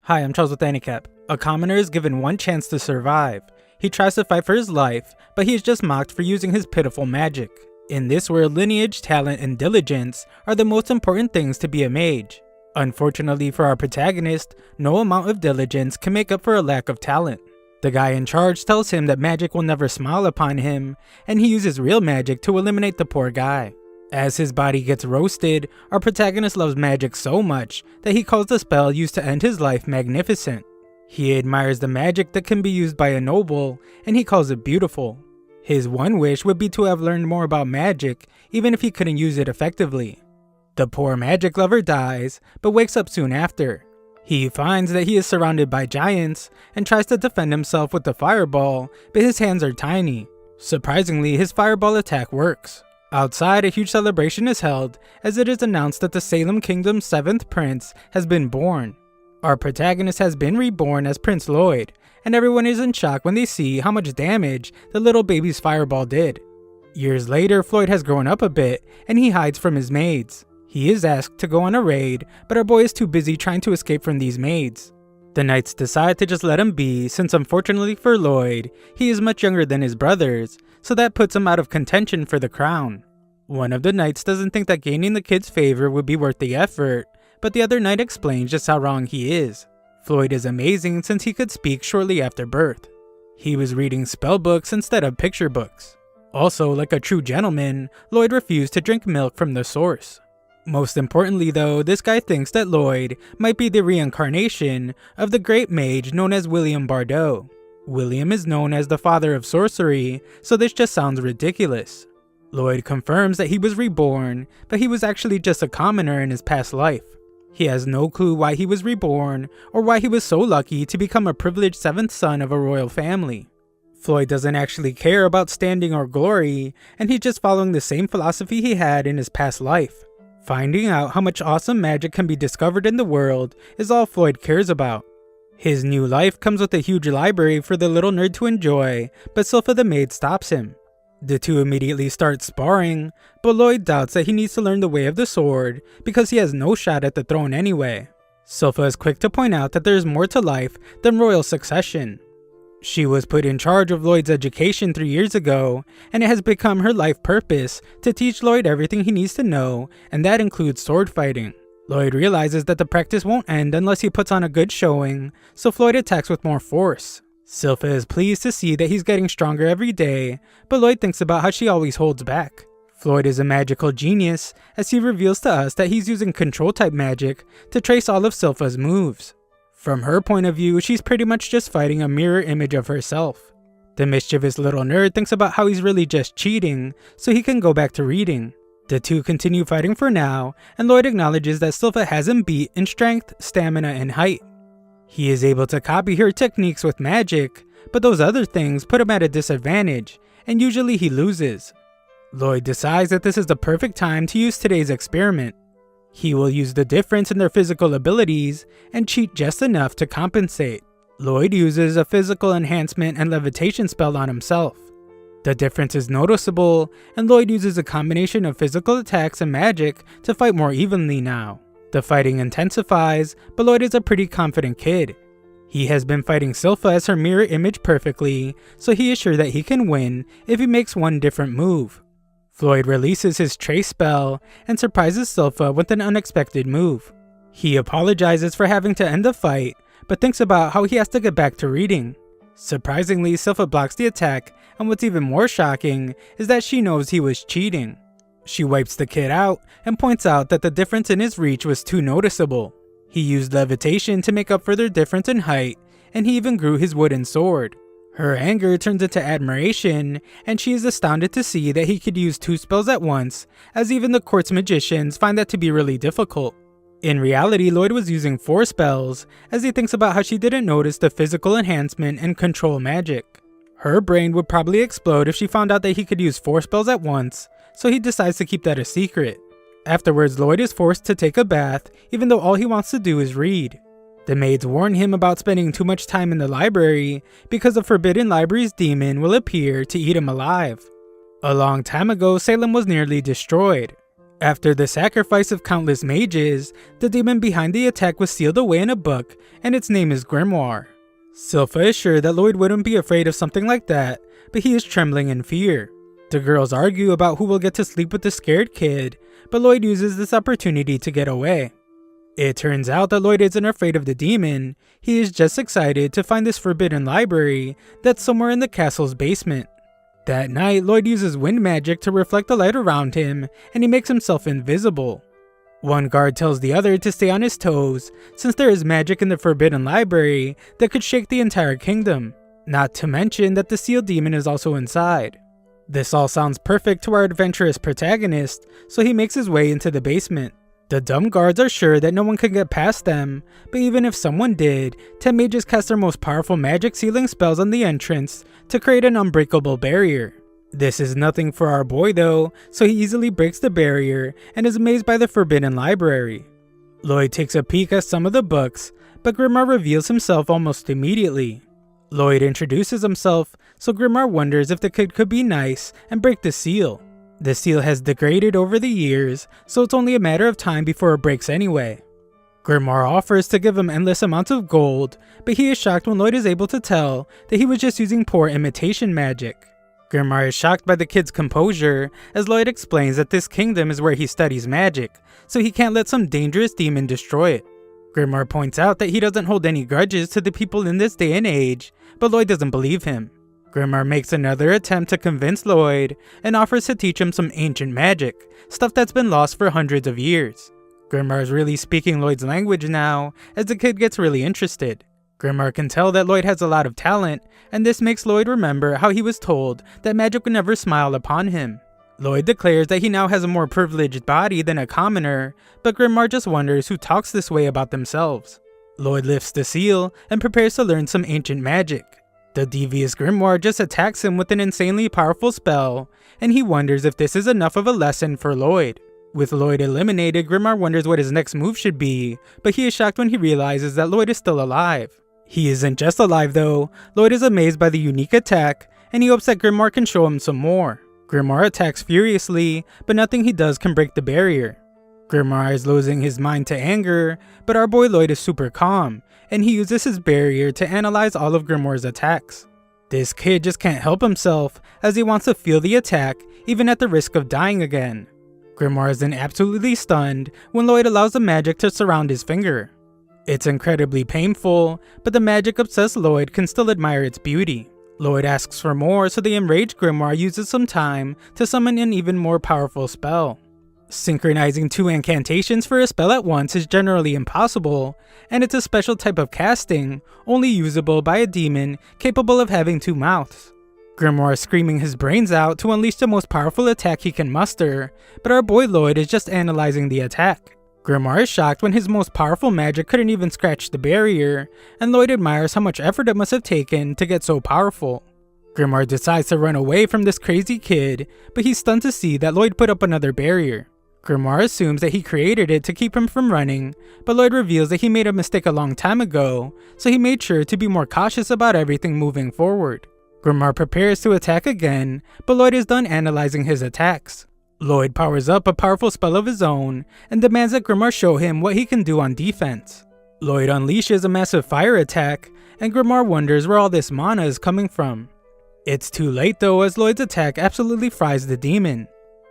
Hi, I'm Charles with Handicap. A commoner is given one chance to survive. He tries to fight for his life, but he is just mocked for using his pitiful magic. In this world, lineage, talent, and diligence are the most important things to be a mage. Unfortunately for our protagonist, no amount of diligence can make up for a lack of talent. The guy in charge tells him that magic will never smile upon him, and he uses real magic to eliminate the poor guy. As his body gets roasted, our protagonist loves magic so much that he calls the spell used to end his life magnificent. He admires the magic that can be used by a noble, and he calls it beautiful. His one wish would be to have learned more about magic, even if he couldn't use it effectively. The poor magic lover dies, but wakes up soon after. He finds that he is surrounded by giants, and tries to defend himself with the fireball, but his hands are tiny. Surprisingly, his fireball attack works. Outside, a huge celebration is held as it is announced that the Salem Kingdom's 7th prince has been born. Our protagonist has been reborn as Prince Lloyd, and everyone is in shock when they see how much damage the little baby's fireball did. Years later, Floyd has grown up a bit and he hides from his maids. He is asked to go on a raid, but our boy is too busy trying to escape from these maids. The knights decide to just let him be since unfortunately for Lloyd, he is much younger than his brothers, so that puts him out of contention for the crown. One of the knights doesn't think that gaining the kid's favor would be worth the effort, but the other knight explains just how wrong he is. Floyd is amazing since he could speak shortly after birth. He was reading spell books instead of picture books. Also, like a true gentleman, Lloyd refused to drink milk from the source. Most importantly though, this guy thinks that Lloyd might be the reincarnation of the great mage known as William Bardot. William is known as the father of sorcery, so this just sounds ridiculous. Lloyd confirms that he was reborn, but he was actually just a commoner in his past life. He has no clue why he was reborn, or why he was so lucky to become a privileged 7th son of a royal family. Floyd doesn't actually care about standing or glory, and he's just following the same philosophy he had in his past life. Finding out how much awesome magic can be discovered in the world is all Floyd cares about. His new life comes with a huge library for the little nerd to enjoy, but Sylpha the maid stops him. The two immediately start sparring, but Lloyd doubts that he needs to learn the way of the sword because he has no shot at the throne anyway. Sylpha is quick to point out that there is more to life than royal succession. She was put in charge of Lloyd's education 3 years ago, and it has become her life purpose to teach Lloyd everything he needs to know, and that includes sword fighting. Lloyd realizes that the practice won't end unless he puts on a good showing, so Floyd attacks with more force. Sylpha is pleased to see that he's getting stronger every day, but Lloyd thinks about how she always holds back. Floyd is a magical genius, as he reveals to us that he's using control type magic to trace all of Sylpha's moves. From her point of view, she's pretty much just fighting a mirror image of herself. The mischievous little nerd thinks about how he's really just cheating, so he can go back to reading. The two continue fighting for now, and Lloyd acknowledges that Sylpha has him beat in strength, stamina, and height. He is able to copy her techniques with magic, but those other things put him at a disadvantage, and usually he loses. Lloyd decides that this is the perfect time to use today's experiment. He will use the difference in their physical abilities and cheat just enough to compensate. Lloyd uses a physical enhancement and levitation spell on himself. The difference is noticeable, and Lloyd uses a combination of physical attacks and magic to fight more evenly now. The fighting intensifies, but Lloyd is a pretty confident kid. He has been fighting Sylpha as her mirror image perfectly, so he is sure that he can win if he makes one different move. Floyd releases his trace spell and surprises Sylpha with an unexpected move. He apologizes for having to end the fight, but thinks about how he has to get back to reading. Surprisingly, Sylpha blocks the attack, and what's even more shocking is that she knows he was cheating. She wipes the kid out and points out that the difference in his reach was too noticeable. He used levitation to make up for their difference in height, and he even grew his wooden sword. Her anger turns into admiration, and she is astounded to see that he could use 2 spells at once, as even the court's magicians find that to be really difficult. In reality, Lloyd was using 4 spells, as he thinks about how she didn't notice the physical enhancement and control magic. Her brain would probably explode if she found out that he could use 4 spells at once, so he decides to keep that a secret. Afterwards, Lloyd is forced to take a bath, even though all he wants to do is read. The maids warn him about spending too much time in the library because the Forbidden Library's demon will appear to eat him alive. A long time ago, Salem was nearly destroyed. After the sacrifice of countless mages, the demon behind the attack was sealed away in a book, and its name is Grimoire. Silpha is sure that Lloyd wouldn't be afraid of something like that, but he is trembling in fear. The girls argue about who will get to sleep with the scared kid, but Lloyd uses this opportunity to get away. It turns out that Lloyd isn't afraid of the demon, he is just excited to find this forbidden library that's somewhere in the castle's basement. That night, Lloyd uses wind magic to reflect the light around him, and he makes himself invisible. One guard tells the other to stay on his toes, since there is magic in the forbidden library that could shake the entire kingdom, not to mention that the sealed demon is also inside. This all sounds perfect to our adventurous protagonist, so he makes his way into the basement. The dumb guards are sure that no one can get past them, but even if someone did, 10 mages cast their most powerful magic sealing spells on the entrance to create an unbreakable barrier. This is nothing for our boy though, so he easily breaks the barrier and is amazed by the forbidden library. Lloyd takes a peek at some of the books, but Grimoire reveals himself almost immediately. Lloyd introduces himself, so Grimoire wonders if the kid could be nice and break the seal. The seal has degraded over the years, so it's only a matter of time before it breaks anyway. Grimoire offers to give him endless amounts of gold, but he is shocked when Lloyd is able to tell that he was just using poor imitation magic. Grimoire is shocked by the kid's composure, as Lloyd explains that this kingdom is where he studies magic, so he can't let some dangerous demon destroy it. Grimoire points out that he doesn't hold any grudges to the people in this day and age, but Lloyd doesn't believe him. Grimoire makes another attempt to convince Lloyd and offers to teach him some ancient magic, stuff that's been lost for hundreds of years. Grimoire is really speaking Lloyd's language now, as the kid gets really interested. Grimoire can tell that Lloyd has a lot of talent, and this makes Lloyd remember how he was told that magic would never smile upon him. Lloyd declares that he now has a more privileged body than a commoner, but Grimoire just wonders who talks this way about themselves. Lloyd lifts the seal and prepares to learn some ancient magic. The devious Grimoire just attacks him with an insanely powerful spell, and he wonders if this is enough of a lesson for Lloyd. With Lloyd eliminated, Grimoire wonders what his next move should be, but he is shocked when he realizes that Lloyd is still alive. He isn't just alive though. Lloyd is amazed by the unique attack, and he hopes that Grimoire can show him some more. Grimoire attacks furiously, but nothing he does can break the barrier. Grimoire is losing his mind to anger, but our boy Lloyd is super calm, and he uses his barrier to analyze all of Grimoire's attacks. This kid just can't help himself, as he wants to feel the attack, even at the risk of dying again. Grimoire is then absolutely stunned when Lloyd allows the magic to surround his finger. It's incredibly painful, but the magic-obsessed Lloyd can still admire its beauty. Lloyd asks for more, so the enraged Grimoire uses some time to summon an even more powerful spell. Synchronizing 2 incantations for a spell at once is generally impossible, and it's a special type of casting, only usable by a demon capable of having 2 mouths. Grimoire is screaming his brains out to unleash the most powerful attack he can muster, but our boy Lloyd is just analyzing the attack. Grimoire is shocked when his most powerful magic couldn't even scratch the barrier, and Lloyd admires how much effort it must have taken to get so powerful. Grimoire decides to run away from this crazy kid, but he's stunned to see that Lloyd put up another barrier. Grimoire assumes that he created it to keep him from running, but Lloyd reveals that he made a mistake a long time ago, so he made sure to be more cautious about everything moving forward. Grimoire prepares to attack again, but Lloyd is done analyzing his attacks. Lloyd powers up a powerful spell of his own, and demands that Grimoire show him what he can do on defense. Lloyd unleashes a massive fire attack, and Grimoire wonders where all this mana is coming from. It's too late though, as Lloyd's attack absolutely fries the demon.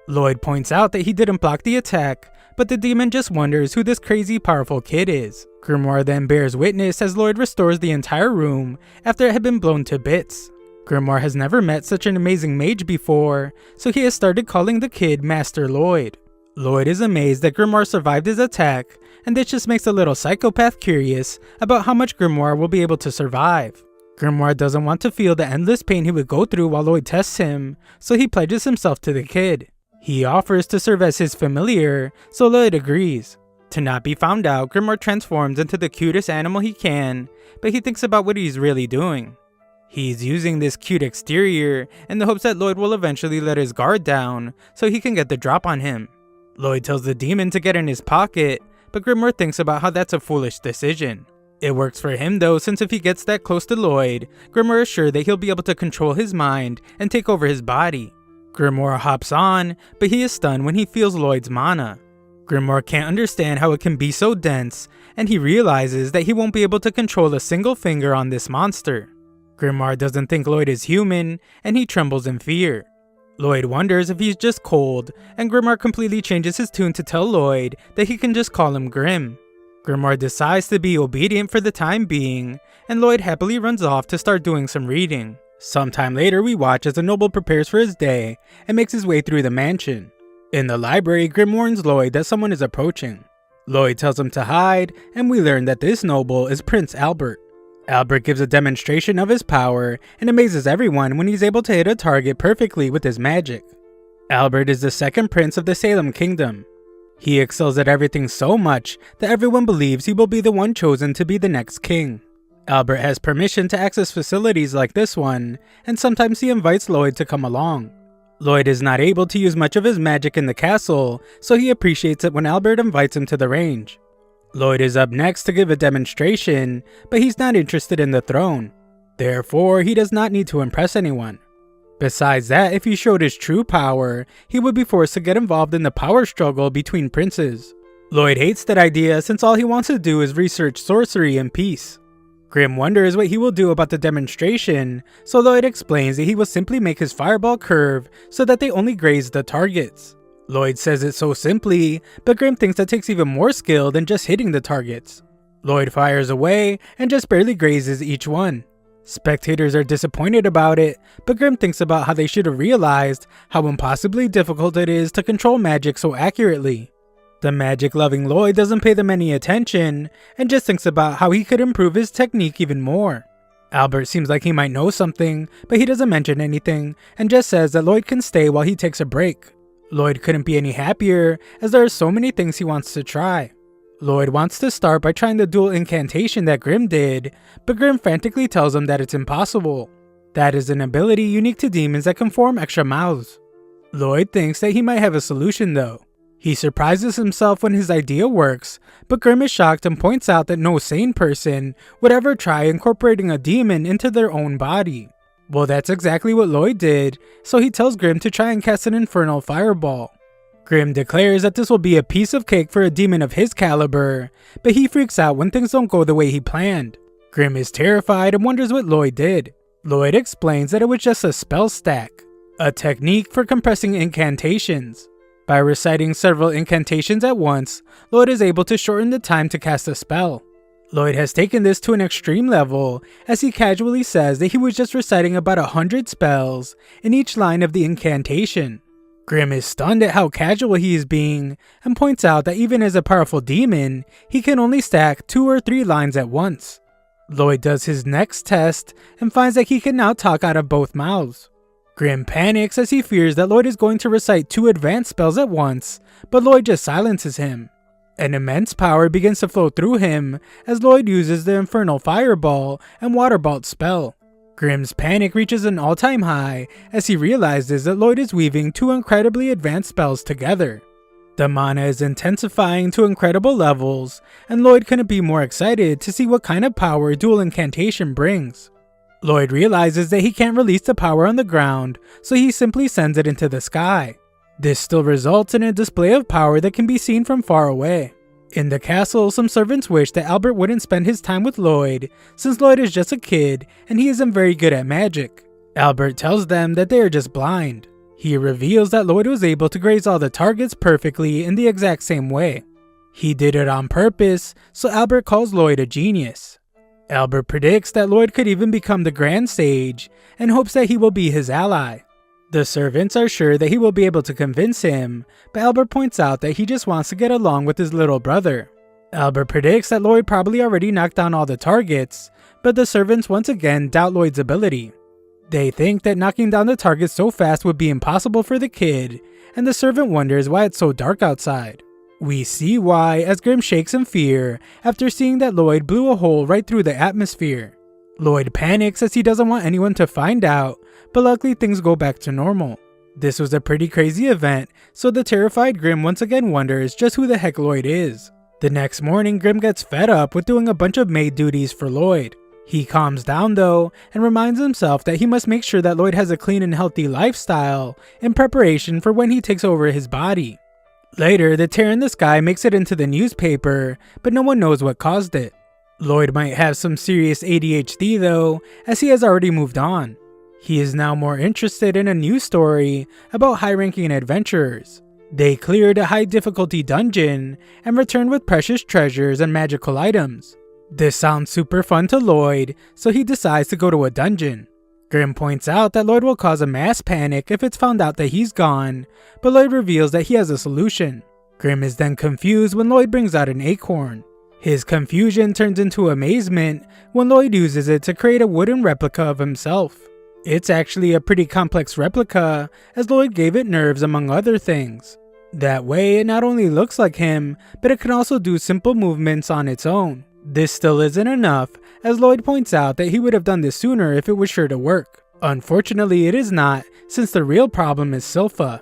Lloyd points out that he didn't block the attack, but the demon just wonders who this crazy powerful kid is. Grimoire then bears witness as Lloyd restores the entire room after it had been blown to bits. Grimoire has never met such an amazing mage before, so he has started calling the kid Master Lloyd. Lloyd is amazed that Grimoire survived his attack, and this just makes a little psychopath curious about how much Grimoire will be able to survive. Grimoire doesn't want to feel the endless pain he would go through while Lloyd tests him, so he pledges himself to the kid. He offers to serve as his familiar, so Lloyd agrees. To not be found out, Grimoire transforms into the cutest animal he can, but he thinks about what he's really doing. He's using this cute exterior in the hopes that Lloyd will eventually let his guard down so he can get the drop on him. Lloyd tells the demon to get in his pocket, but Grimoire thinks about how that's a foolish decision. It works for him though, since if he gets that close to Lloyd, Grimoire is sure that he'll be able to control his mind and take over his body. Grimoire hops on, but he is stunned when he feels Lloyd's mana. Grimoire can't understand how it can be so dense, and he realizes that he won't be able to control a single finger on this monster. Grimoire doesn't think Lloyd is human, and he trembles in fear. Lloyd wonders if he's just cold, and Grimoire completely changes his tune to tell Lloyd that he can just call him Grim. Grimoire decides to be obedient for the time being, and Lloyd happily runs off to start doing some reading. Sometime later, we watch as the noble prepares for his day and makes his way through the mansion. In the library, Grim warns Lloyd that someone is approaching. Lloyd tells him to hide, and we learn that this noble is Prince Albert. Albert gives a demonstration of his power and amazes everyone when he's able to hit a target perfectly with his magic. Albert is the second prince of the Salem Kingdom. He excels at everything so much that everyone believes he will be the one chosen to be the next king. Albert has permission to access facilities like this one, and sometimes he invites Lloyd to come along. Lloyd is not able to use much of his magic in the castle, so he appreciates it when Albert invites him to the range. Lloyd is up next to give a demonstration, but he's not interested in the throne. Therefore, he does not need to impress anyone. Besides that, if he showed his true power, he would be forced to get involved in the power struggle between princes. Lloyd hates that idea since all he wants to do is research sorcery and peace. Grim wonders what he will do about the demonstration, so Lloyd explains that he will simply make his fireball curve so that they only graze the targets. Lloyd says it so simply, but Grim thinks that takes even more skill than just hitting the targets. Lloyd fires away and just barely grazes each one. Spectators are disappointed about it, but Grim thinks about how they should have realized how impossibly difficult it is to control magic so accurately. The magic-loving Lloyd doesn't pay them any attention, and just thinks about how he could improve his technique even more. Albert seems like he might know something, but he doesn't mention anything, and just says that Lloyd can stay while he takes a break. Lloyd couldn't be any happier, as there are so many things he wants to try. Lloyd wants to start by trying the dual incantation that Grim did, but Grim frantically tells him that it's impossible. That is an ability unique to demons that can form extra mouths. Lloyd thinks that he might have a solution though. He surprises himself when his idea works, but Grim is shocked and points out that no sane person would ever try incorporating a demon into their own body. Well, that's exactly what Lloyd did, so he tells Grim to try and cast an infernal fireball. Grim declares that this will be a piece of cake for a demon of his caliber, but he freaks out when things don't go the way he planned. Grim is terrified and wonders what Lloyd did. Lloyd explains that it was just a spell stack, a technique for compressing incantations. By reciting several incantations at once, Lloyd is able to shorten the time to cast a spell. Lloyd has taken this to an extreme level, as he casually says that he was just reciting about 100 spells in each line of the incantation. Grim is stunned at how casual he is being, and points out that even as a powerful demon, he can only stack 2 or 3 lines at once. Lloyd does his next test, and finds that he can now talk out of both mouths. Grim panics as he fears that Lloyd is going to recite 2 advanced spells at once, but Lloyd just silences him. An immense power begins to flow through him as Lloyd uses the Infernal Fireball and Water Bolt spell. Grim's panic reaches an all-time high as he realizes that Lloyd is weaving 2 incredibly advanced spells together. The mana is intensifying to incredible levels, and Lloyd couldn't be more excited to see what kind of power dual incantation brings. Lloyd realizes that he can't release the power on the ground, so he simply sends it into the sky. This still results in a display of power that can be seen from far away. In the castle, some servants wish that Albert wouldn't spend his time with Lloyd, since Lloyd is just a kid and he isn't very good at magic. Albert tells them that they are just blind. He reveals that Lloyd was able to graze all the targets perfectly in the exact same way. He did it on purpose, so Albert calls Lloyd a genius. Albert predicts that Lloyd could even become the Grand Sage, and hopes that he will be his ally. The servants are sure that he will be able to convince him, but Albert points out that he just wants to get along with his little brother. Albert predicts that Lloyd probably already knocked down all the targets, but the servants once again doubt Lloyd's ability. They think that knocking down the targets so fast would be impossible for the kid, and the servant wonders why it's so dark outside. We see why as Grim shakes in fear after seeing that Lloyd blew a hole right through the atmosphere. Lloyd panics as he doesn't want anyone to find out, but luckily things go back to normal. This was a pretty crazy event, so the terrified Grim once again wonders just who the heck Lloyd is. The next morning, Grim gets fed up with doing a bunch of maid duties for Lloyd. He calms down though and reminds himself that he must make sure that Lloyd has a clean and healthy lifestyle in preparation for when he takes over his body. Later, the tear in the sky makes it into the newspaper, but no one knows what caused it. Lloyd might have some serious ADHD though, as he has already moved on. He is now more interested in a new story about high-ranking adventurers. They cleared a high difficulty dungeon and returned with precious treasures and magical items. This sounds super fun to Lloyd, so he decides to go to a dungeon. Grimm points out that Lloyd will cause a mass panic if it's found out that he's gone, but Lloyd reveals that he has a solution. Grimm is then confused when Lloyd brings out an acorn. His confusion turns into amazement when Lloyd uses it to create a wooden replica of himself. It's actually a pretty complex replica, as Lloyd gave it nerves among other things. That way, it not only looks like him, but it can also do simple movements on its own. This still isn't enough, as Lloyd points out that he would have done this sooner if it was sure to work. Unfortunately, it is not, since the real problem is Silpha.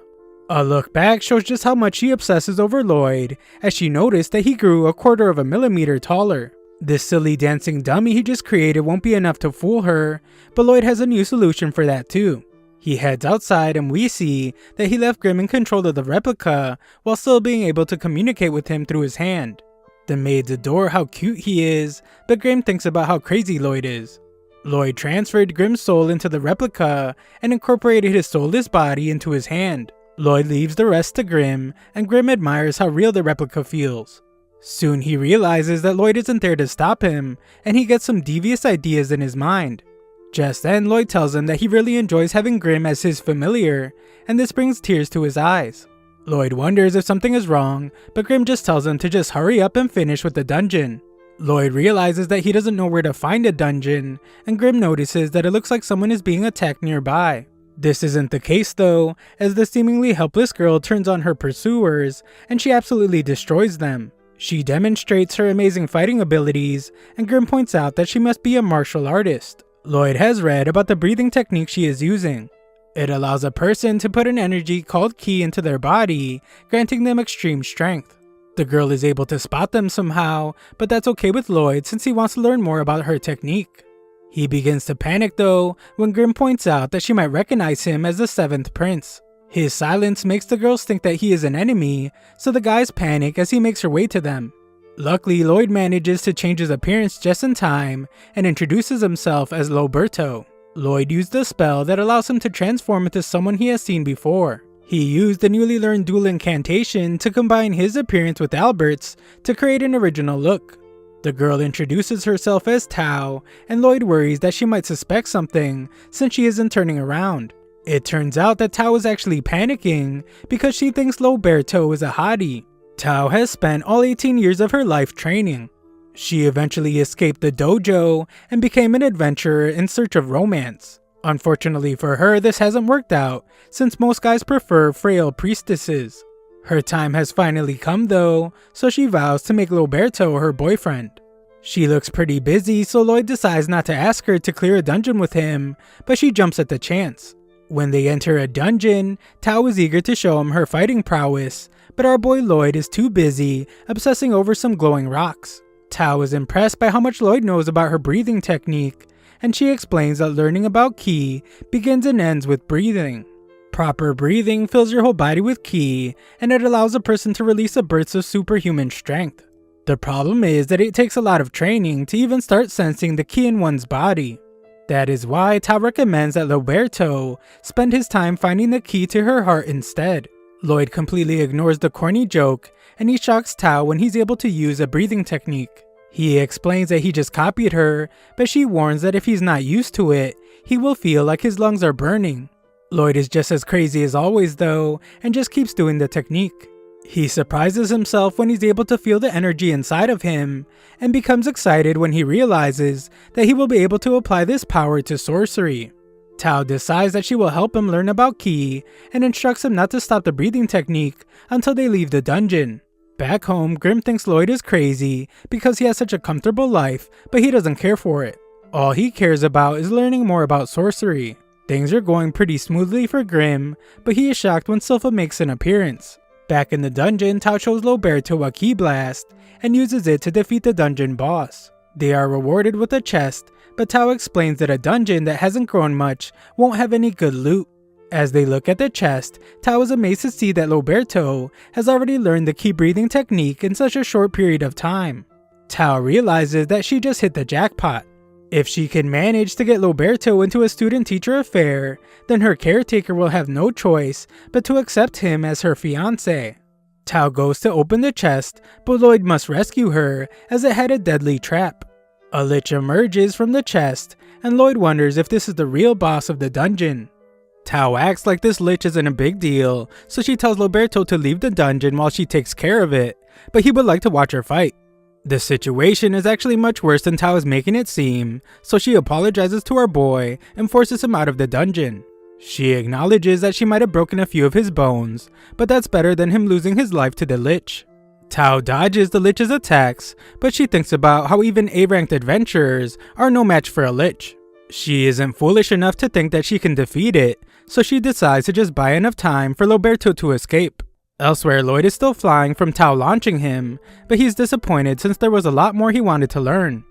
A look back shows just how much she obsesses over Lloyd, as she noticed that he grew 1/4 of a millimeter taller. This silly dancing dummy he just created won't be enough to fool her, but Lloyd has a new solution for that too. He heads outside and we see that he left Grimm in control of the replica while still being able to communicate with him through his hand. The maids adore how cute he is, but Grimm thinks about how crazy Lloyd is. Lloyd transferred Grimm's soul into the replica and incorporated his soulless body into his hand. Lloyd leaves the rest to Grimm, and Grimm admires how real the replica feels. Soon he realizes that Lloyd isn't there to stop him, and he gets some devious ideas in his mind. Just then, Lloyd tells him that he really enjoys having Grimm as his familiar, and this brings tears to his eyes. Lloyd wonders if something is wrong, but Grimm just tells him to just hurry up and finish with the dungeon. Lloyd realizes that he doesn't know where to find a dungeon, and Grimm notices that it looks like someone is being attacked nearby. This isn't the case though, as the seemingly helpless girl turns on her pursuers, and she absolutely destroys them. She demonstrates her amazing fighting abilities, and Grimm points out that she must be a martial artist. Lloyd has read about the breathing technique she is using. It allows a person to put an energy called ki into their body, granting them extreme strength. The girl is able to spot them somehow, but that's okay with Lloyd since he wants to learn more about her technique. He begins to panic though, when Grimm points out that she might recognize him as the 7th prince. His silence makes the girls think that he is an enemy, so the guys panic as he makes her way to them. Luckily, Lloyd manages to change his appearance just in time, and introduces himself as Loberto. Lloyd used a spell that allows him to transform into someone he has seen before. He used the newly learned dual incantation to combine his appearance with Albert's to create an original look. The girl introduces herself as Tao, and Lloyd worries that she might suspect something since she isn't turning around. It turns out that Tao is actually panicking because she thinks Loberto is a hottie. Tao has spent all 18 years of her life training. She eventually escaped the dojo and became an adventurer in search of romance. Unfortunately for her, this hasn't worked out, since most guys prefer frail priestesses. Her time has finally come though, so she vows to make Loberto her boyfriend. She looks pretty busy, so Lloyd decides not to ask her to clear a dungeon with him, but she jumps at the chance. When they enter a dungeon, Tao is eager to show him her fighting prowess, but our boy Lloyd is too busy obsessing over some glowing rocks. Tao is impressed by how much Lloyd knows about her breathing technique, and she explains that learning about ki begins and ends with breathing. Proper breathing fills your whole body with ki, and it allows a person to release a burst of superhuman strength. The problem is that it takes a lot of training to even start sensing the ki in one's body. That is why Tao recommends that Loberto spend his time finding the key to her heart instead. Lloyd completely ignores the corny joke, and he shocks Tao when he's able to use a breathing technique. He explains that he just copied her, but she warns that if he's not used to it, he will feel like his lungs are burning. Lloyd is just as crazy as always though, and just keeps doing the technique. He surprises himself when he's able to feel the energy inside of him, and becomes excited when he realizes that he will be able to apply this power to sorcery. Tao decides that she will help him learn about ki, and instructs him not to stop the breathing technique until they leave the dungeon. Back home, Grimm thinks Lloyd is crazy because he has such a comfortable life, but he doesn't care for it. All he cares about is learning more about sorcery. Things are going pretty smoothly for Grimm, but he is shocked when Silpha makes an appearance. Back in the dungeon, Tao shows Loberto a ki blast, and uses it to defeat the dungeon boss. They are rewarded with a chest, but Tao explains that a dungeon that hasn't grown much won't have any good loot. As they look at the chest, Tao is amazed to see that Roberto has already learned the key breathing technique in such a short period of time. Tao realizes that she just hit the jackpot. If she can manage to get Roberto into a student-teacher affair, then her caretaker will have no choice but to accept him as her fiancé. Tao goes to open the chest, but Lloyd must rescue her as it had a deadly trap. A lich emerges from the chest, and Lloyd wonders if this is the real boss of the dungeon. Tao acts like this lich isn't a big deal, so she tells Roberto to leave the dungeon while she takes care of it, but he would like to watch her fight. The situation is actually much worse than Tao is making it seem, so she apologizes to our boy and forces him out of the dungeon. She acknowledges that she might have broken a few of his bones, but that's better than him losing his life to the lich. Tao dodges the lich's attacks, but she thinks about how even A-ranked adventurers are no match for a lich. She isn't foolish enough to think that she can defeat it, so she decides to just buy enough time for Roberto to escape. Elsewhere, Lloyd is still flying from Tao launching him, but he's disappointed since there was a lot more he wanted to learn.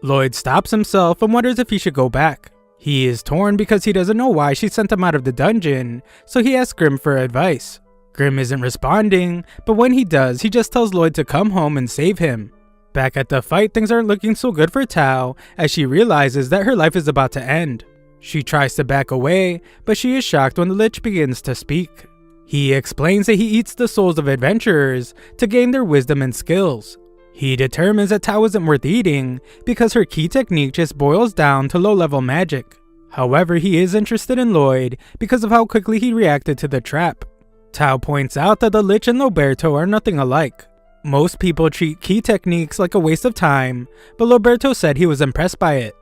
Lloyd stops himself and wonders if he should go back. He is torn because he doesn't know why she sent him out of the dungeon, so he asks Grim for advice. Grim isn't responding, but when he does, he just tells Lloyd to come home and save him. Back at the fight, things aren't looking so good for Tao as she realizes that her life is about to end. She tries to back away, but she is shocked when the lich begins to speak. He explains that he eats the souls of adventurers to gain their wisdom and skills. He determines that Tao isn't worth eating because her key technique just boils down to low-level magic. However, he is interested in Lloyd because of how quickly he reacted to the trap. Tao points out that the lich and Roberto are nothing alike. Most people treat key techniques like a waste of time, but Roberto said he was impressed by it.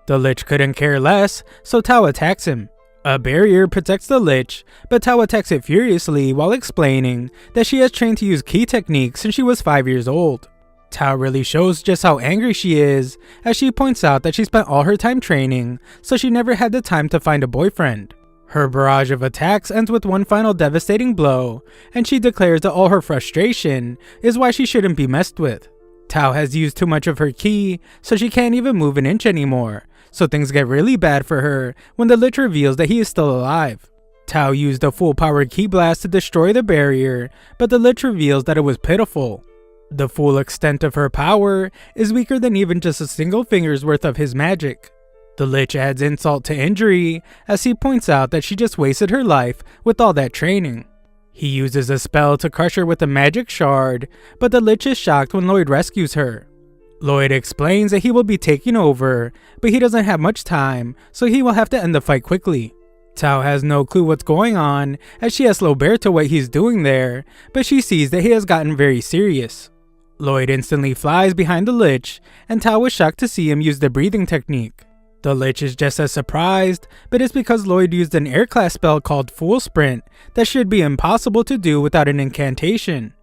The lich couldn't care less, so Tao attacks him. A barrier protects the lich, but Tao attacks it furiously while explaining that she has trained to use key techniques since she was 5 years old. Tao really shows just how angry she is, as she points out that she spent all her time training, so she never had the time to find a boyfriend. Her barrage of attacks ends with one final devastating blow, and she declares that all her frustration is why she shouldn't be messed with. Tao has used too much of her ki, so she can't even move an inch anymore, so things get really bad for her when the lich reveals that he is still alive. Tao used a full power ki blast to destroy the barrier, but the lich reveals that it was pitiful. The full extent of her power is weaker than even just a single finger's worth of his magic. The lich adds insult to injury as he points out that she just wasted her life with all that training. He uses a spell to crush her with a magic shard, but the lich is shocked when Lloyd rescues her. Lloyd explains that he will be taking over, but he doesn't have much time, so he will have to end the fight quickly. Tao has no clue what's going on as she asks Roberto what he's doing there, but she sees that he has gotten very serious. Lloyd instantly flies behind the lich, and Tao is shocked to see him use the breathing technique. The lich is just as surprised, but it's because Lloyd used an air class spell called Full Sprint that should be impossible to do without an incantation.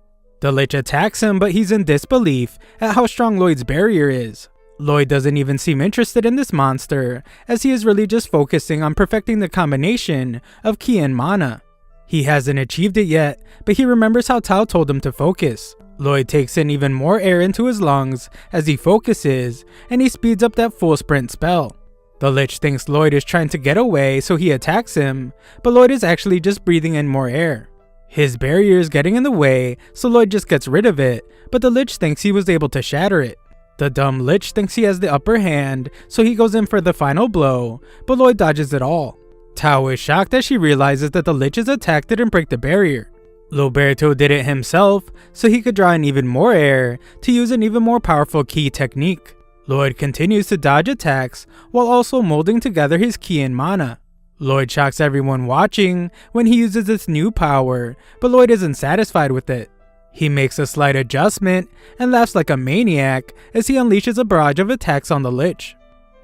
The lich attacks him, but he's in disbelief at how strong Lloyd's barrier is. Lloyd doesn't even seem interested in this monster, as he is really just focusing on perfecting the combination of ki and mana. He hasn't achieved it yet, but he remembers how Tao told him to focus. Lloyd takes in even more air into his lungs as he focuses, and he speeds up that full sprint spell. The lich thinks Lloyd is trying to get away, so he attacks him, but Lloyd is actually just breathing in more air. His barrier is getting in the way, so Lloyd just gets rid of it, but the lich thinks he was able to shatter it. The dumb lich thinks he has the upper hand, so he goes in for the final blow, but Lloyd dodges it all. Tao is shocked as she realizes that the lich's attack didn't break the barrier. Roberto did it himself, so he could draw in even more air to use an even more powerful ki technique. Lloyd continues to dodge attacks while also molding together his ki and mana. Lloyd shocks everyone watching when he uses this new power, but Lloyd isn't satisfied with it. He makes a slight adjustment and laughs like a maniac as he unleashes a barrage of attacks on the lich.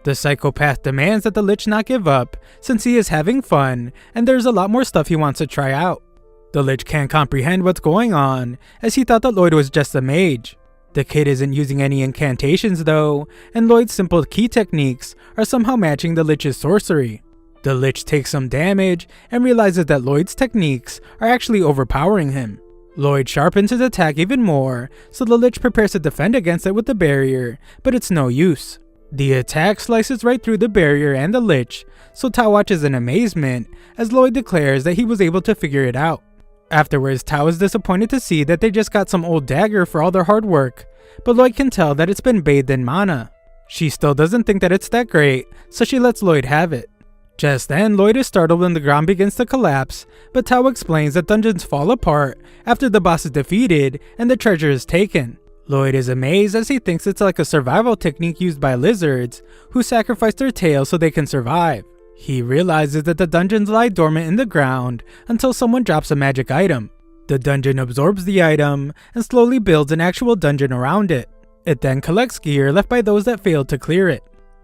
The psychopath demands that the lich not give up since he is having fun and there's a lot more stuff he wants to try out. The lich can't comprehend what's going on as he thought that Lloyd was just a mage. The kid isn't using any incantations though, and Lloyd's simple ki techniques are somehow matching the lich's sorcery. The lich takes some damage and realizes that Lloyd's techniques are actually overpowering him. Lloyd sharpens his attack even more, so the lich prepares to defend against it with the barrier, but it's no use. The attack slices right through the barrier and the lich, so Tao watches in amazement as Lloyd declares that he was able to figure it out. Afterwards, Tao is disappointed to see that they just got some old dagger for all their hard work, but Lloyd can tell that it's been bathed in mana. She still doesn't think that it's that great, so she lets Lloyd have it. Just then, Lloyd is startled when the ground begins to collapse, but Tao explains that dungeons fall apart after the boss is defeated and the treasure is taken. Lloyd is amazed as he thinks it's like a survival technique used by lizards who sacrifice their tail so they can survive. He realizes that the dungeons lie dormant in the ground until someone drops a magic item. The dungeon absorbs the item and slowly builds an actual dungeon around it. It then collects gear left by those that failed to clear it.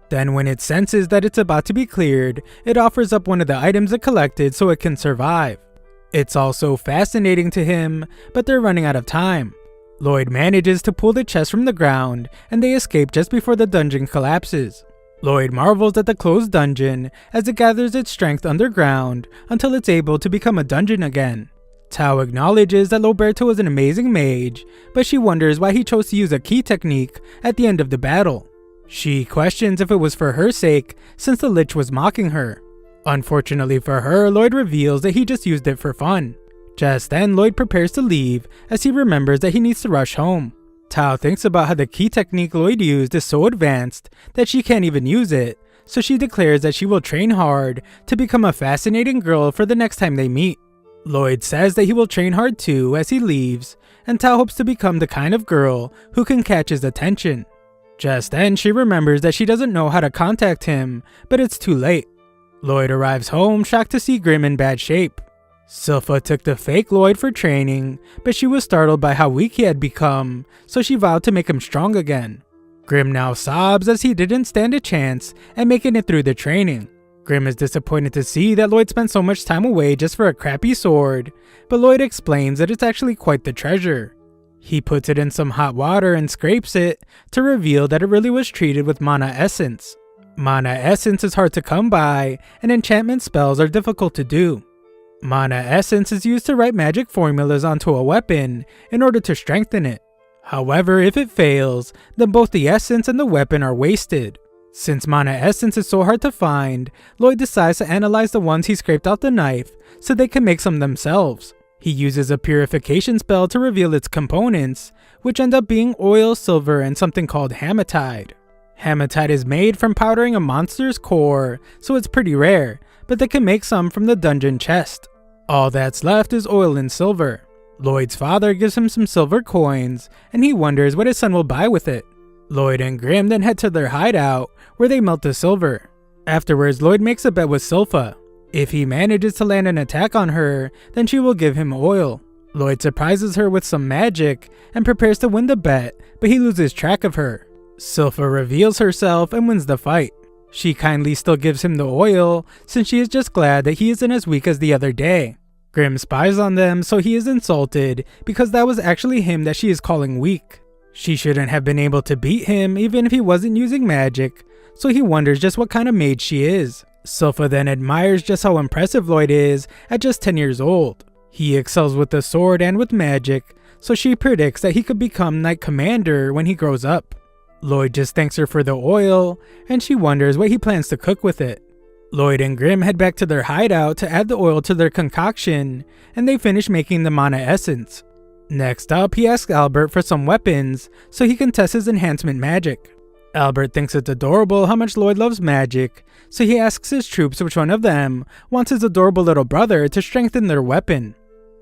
Then when it senses that it's about to be cleared, it offers up one of the items it collected so it can survive. It's all so fascinating to him, but they're running out of time. Lloyd manages to pull the chest from the ground, and they escape just before the dungeon collapses. Lloyd marvels at the closed dungeon as it gathers its strength underground until it's able to become a dungeon again. Tao acknowledges that Loberto is an amazing mage, but she wonders why he chose to use a key technique at the end of the battle. She questions if it was for her sake, since the lich was mocking her. Unfortunately for her, Lloyd reveals that he just used it for fun. Just then, Lloyd prepares to leave as he remembers that he needs to rush home. Tao thinks about how the key technique Lloyd used is so advanced that she can't even use it, so she declares that she will train hard to become a fascinating girl for the next time they meet. Lloyd says that he will train hard too as he leaves, and Tao hopes to become the kind of girl who can catch his attention. Just then, she remembers that she doesn't know how to contact him, but it's too late. Lloyd arrives home, shocked to see Grim in bad shape. Silpha took the fake Lloyd for training, but she was startled by how weak he had become, so she vowed to make him strong again. Grim now sobs as he didn't stand a chance at making it through the training. Grim is disappointed to see that Lloyd spent so much time away just for a crappy sword, but Lloyd explains that it's actually quite the treasure. He puts it in some hot water and scrapes it to reveal that it really was treated with mana essence. Mana essence is hard to come by, and enchantment spells are difficult to do. Mana essence is used to write magic formulas onto a weapon in order to strengthen it. However, if it fails, then both the essence and the weapon are wasted. Since mana essence is so hard to find, Lloyd decides to analyze the ones he scraped off the knife so they can make some themselves. He uses a purification spell to reveal its components, which end up being oil, silver, and something called hematite. Hematite is made from powdering a monster's core, so it's pretty rare, but they can make some from the dungeon chest. All that's left is oil and silver. Lloyd's father gives him some silver coins, and he wonders what his son will buy with it. Lloyd and Grim then head to their hideout, where they melt the silver. Afterwards, Lloyd makes a bet with Silpha. If he manages to land an attack on her, then she will give him oil. Lloyd surprises her with some magic, and prepares to win the bet, but he loses track of her. Silpha reveals herself and wins the fight. She kindly still gives him the oil, since she is just glad that he isn't as weak as the other day. Grim spies on them, so he is insulted, because that was actually him that she is calling weak. She shouldn't have been able to beat him, even if he wasn't using magic, so he wonders just what kind of mage she is. Silpha then admires just how impressive Lloyd is at just 10 years old. He excels with the sword and with magic, so she predicts that he could become Knight Commander when he grows up. Lloyd just thanks her for the oil, and she wonders what he plans to cook with it. Lloyd and Grim head back to their hideout to add the oil to their concoction, and they finish making the mana essence. Next up, he asks Albert for some weapons so he can test his enhancement magic. Albert thinks it's adorable how much Lloyd loves magic, so he asks his troops which one of them wants his adorable little brother to strengthen their weapon.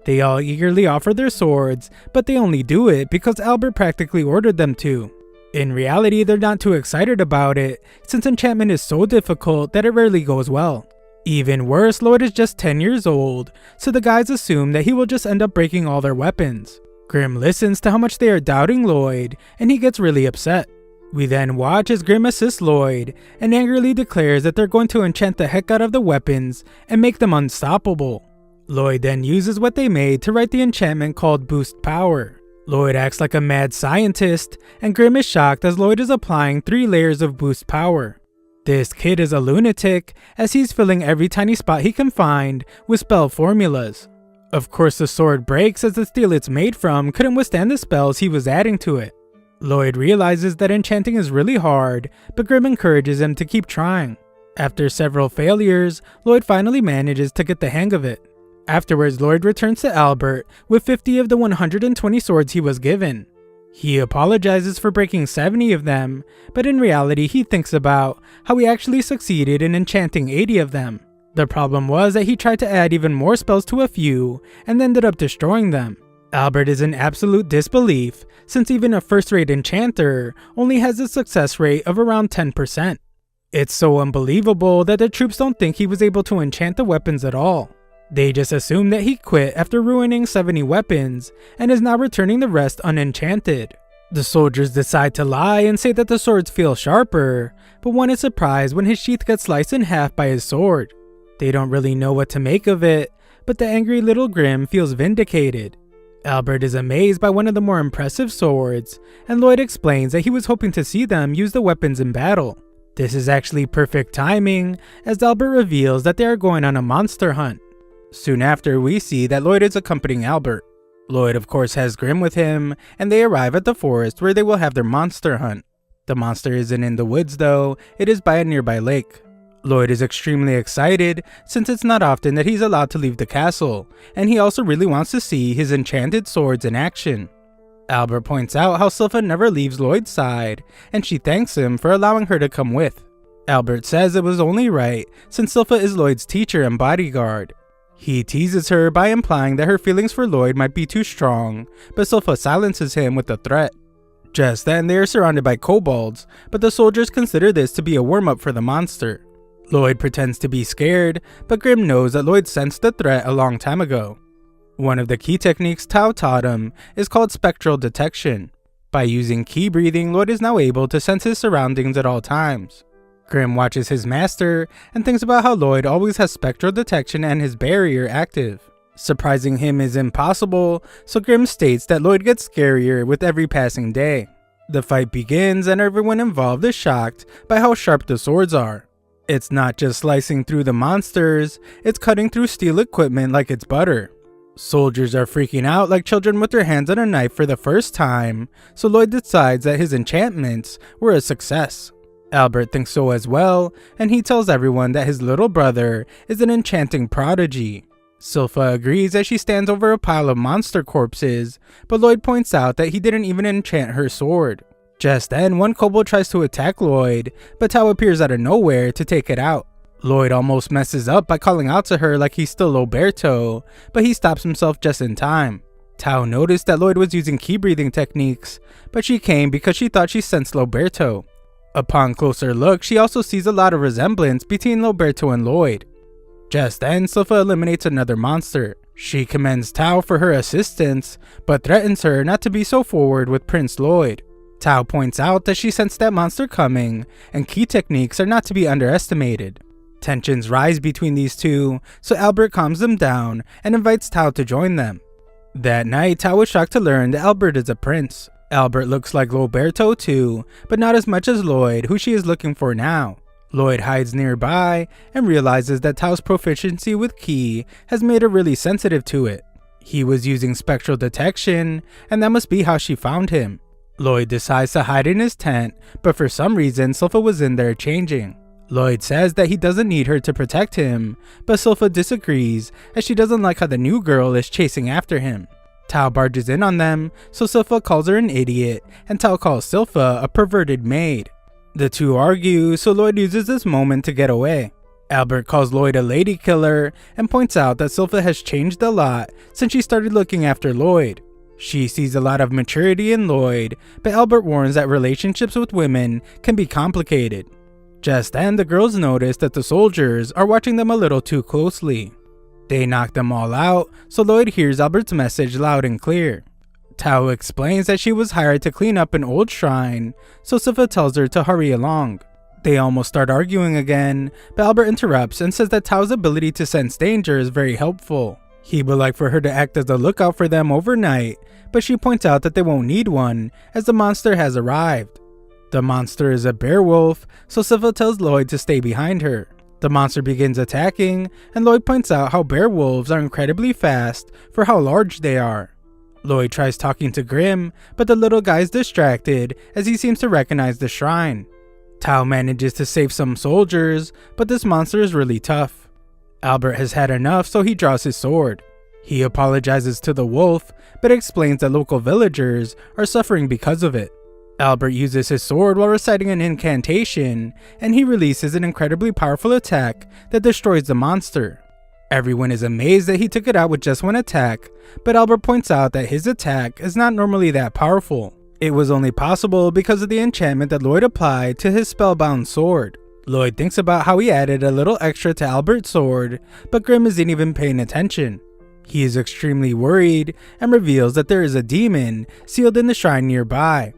They all eagerly offer their swords, but they only do it because Albert practically ordered them to. In reality, they're not too excited about it, since enchantment is so difficult that it rarely goes well. Even worse, Lloyd is just 10 years old, so the guys assume that he will just end up breaking all their weapons. Grim listens to how much they are doubting Lloyd, and he gets really upset. We then watch as Grim assists Lloyd, and angrily declares that they're going to enchant the heck out of the weapons and make them unstoppable. Lloyd then uses what they made to write the enchantment called Boost Power. Lloyd acts like a mad scientist, and Grim is shocked as Lloyd is applying 3 layers of boost power. This kid is a lunatic, as he's filling every tiny spot he can find with spell formulas. Of course, the sword breaks as the steel it's made from couldn't withstand the spells he was adding to it. Lloyd realizes that enchanting is really hard, but Grimm encourages him to keep trying. After several failures, Lloyd finally manages to get the hang of it. Afterwards, Lloyd returns to Albert with 50 of the 120 swords he was given. He apologizes for breaking 70 of them, but in reality he thinks about how he actually succeeded in enchanting 80 of them. The problem was that he tried to add even more spells to a few and ended up destroying them. Albert is in absolute disbelief, since even a first-rate enchanter only has a success rate of around 10%. It's so unbelievable that the troops don't think he was able to enchant the weapons at all. They just assume that he quit after ruining 70 weapons and is now returning the rest unenchanted. The soldiers decide to lie and say that the swords feel sharper, but one is surprised when his sheath gets sliced in half by his sword. They don't really know what to make of it, but the angry little Grimm feels vindicated. Albert is amazed by one of the more impressive swords, and Lloyd explains that he was hoping to see them use the weapons in battle. This is actually perfect timing, as Albert reveals that they are going on a monster hunt. Soon after, we see that Lloyd is accompanying Albert. Lloyd of course has Grimm with him, and they arrive at the forest where they will have their monster hunt. The monster isn't in the woods though, it is by a nearby lake. Lloyd is extremely excited since it's not often that he's allowed to leave the castle, and he also really wants to see his enchanted swords in action. Albert points out how Silpha never leaves Lloyd's side, and she thanks him for allowing her to come with. Albert says it was only right since Silpha is Lloyd's teacher and bodyguard. He teases her by implying that her feelings for Lloyd might be too strong, but Silpha silences him with a threat. Just then they are surrounded by kobolds, but the soldiers consider this to be a warm-up for the monster. Lloyd pretends to be scared, but Grimm knows that Lloyd sensed the threat a long time ago. One of the key techniques Tau taught him is called spectral detection. By using key breathing, Lloyd is now able to sense his surroundings at all times. Grimm watches his master and thinks about how Lloyd always has spectral detection and his barrier active. Surprising him is impossible, so Grimm states that Lloyd gets scarier with every passing day. The fight begins and everyone involved is shocked by how sharp the swords are. It's not just slicing through the monsters, it's cutting through steel equipment like it's butter. Soldiers are freaking out like children with their hands on a knife for the first time, so Lloyd decides that his enchantments were a success. Albert thinks so as well, and he tells everyone that his little brother is an enchanting prodigy. Silpha agrees as she stands over a pile of monster corpses, but Lloyd points out that he didn't even enchant her sword. Just then, one kobold tries to attack Lloyd, but Tau appears out of nowhere to take it out. Lloyd almost messes up by calling out to her like he's still Roberto, but he stops himself just in time. Tau noticed that Lloyd was using key breathing techniques, but she came because she thought she sensed Roberto. Upon closer look, she also sees a lot of resemblance between Roberto and Lloyd. Just then, Silpha eliminates another monster. She commends Tau for her assistance, but threatens her not to be so forward with Prince Lloyd. Tau points out that she sensed that monster coming, and key techniques are not to be underestimated. Tensions rise between these two, so Albert calms them down and invites Tau to join them. That night, Tau is shocked to learn that Albert is a prince. Albert looks like Roberto too, but not as much as Lloyd, who she is looking for now. Lloyd hides nearby and realizes that Tau's proficiency with Ki has made her really sensitive to it. He was using spectral detection, and that must be how she found him. Lloyd decides to hide in his tent, but for some reason Silpha was in there changing. Lloyd says that he doesn't need her to protect him, but Silpha disagrees as she doesn't like how the new girl is chasing after him. Tau barges in on them, so Silpha calls her an idiot, and Tau calls Silpha a perverted maid. The two argue, so Lloyd uses this moment to get away. Albert calls Lloyd a lady killer, and points out that Silpha has changed a lot since she started looking after Lloyd. She sees a lot of maturity in Lloyd, but Albert warns that relationships with women can be complicated. Just then, the girls notice that the soldiers are watching them a little too closely. They knock them all out, so Lloyd hears Albert's message loud and clear. Tau explains that she was hired to clean up an old shrine, so Silpha tells her to hurry along. They almost start arguing again, but Albert interrupts and says that Tau's ability to sense danger is very helpful. He would like for her to act as a lookout for them overnight, but she points out that they won't need one, as the monster has arrived. The monster is a bear wolf, so Silpha tells Lloyd to stay behind her. The monster begins attacking, and Lloyd points out how bear wolves are incredibly fast for how large they are. Lloyd tries talking to Grim, but the little guy is distracted as he seems to recognize the shrine. Tao manages to save some soldiers, but this monster is really tough. Albert has had enough, so he draws his sword. He apologizes to the wolf, but explains that local villagers are suffering because of it. Albert uses his sword while reciting an incantation, and he releases an incredibly powerful attack that destroys the monster. Everyone is amazed that he took it out with just one attack, but Albert points out that his attack is not normally that powerful. It was only possible because of the enchantment that Lloyd applied to his spellbound sword. Lloyd thinks about how he added a little extra to Albert's sword, but Grim isn't even paying attention. He is extremely worried and reveals that there is a demon sealed in the shrine nearby.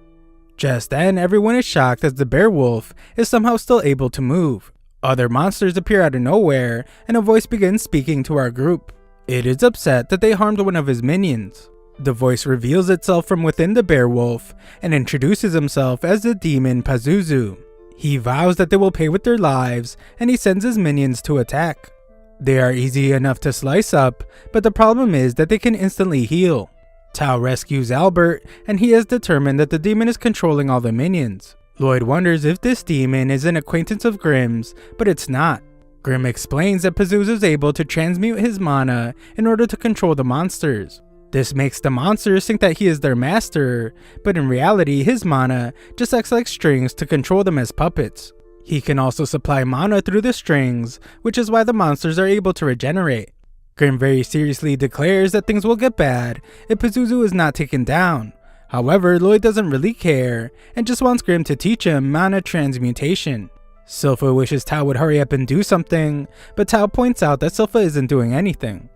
Just then, everyone is shocked as the bear wolf is somehow still able to move. Other monsters appear out of nowhere, and a voice begins speaking to our group. It is upset that they harmed one of his minions. The voice reveals itself from within the bear wolf and introduces himself as the demon Pazuzu. He vows that they will pay with their lives, and he sends his minions to attack. They are easy enough to slice up, but the problem is that they can instantly heal. Tao rescues Albert, and he has determined that the demon is controlling all the minions. Lloyd wonders if this demon is an acquaintance of Grim's, but it's not. Grim explains that Pazuzu is able to transmute his mana in order to control the monsters. This makes the monsters think that he is their master, but in reality his mana just acts like strings to control them as puppets. He can also supply mana through the strings, which is why the monsters are able to regenerate. Grim very seriously declares that things will get bad if Pazuzu is not taken down. However, Lloyd doesn't really care and just wants Grim to teach him mana transmutation. Silpha wishes Tao would hurry up and do something, but Tao points out that Silpha isn't doing anything.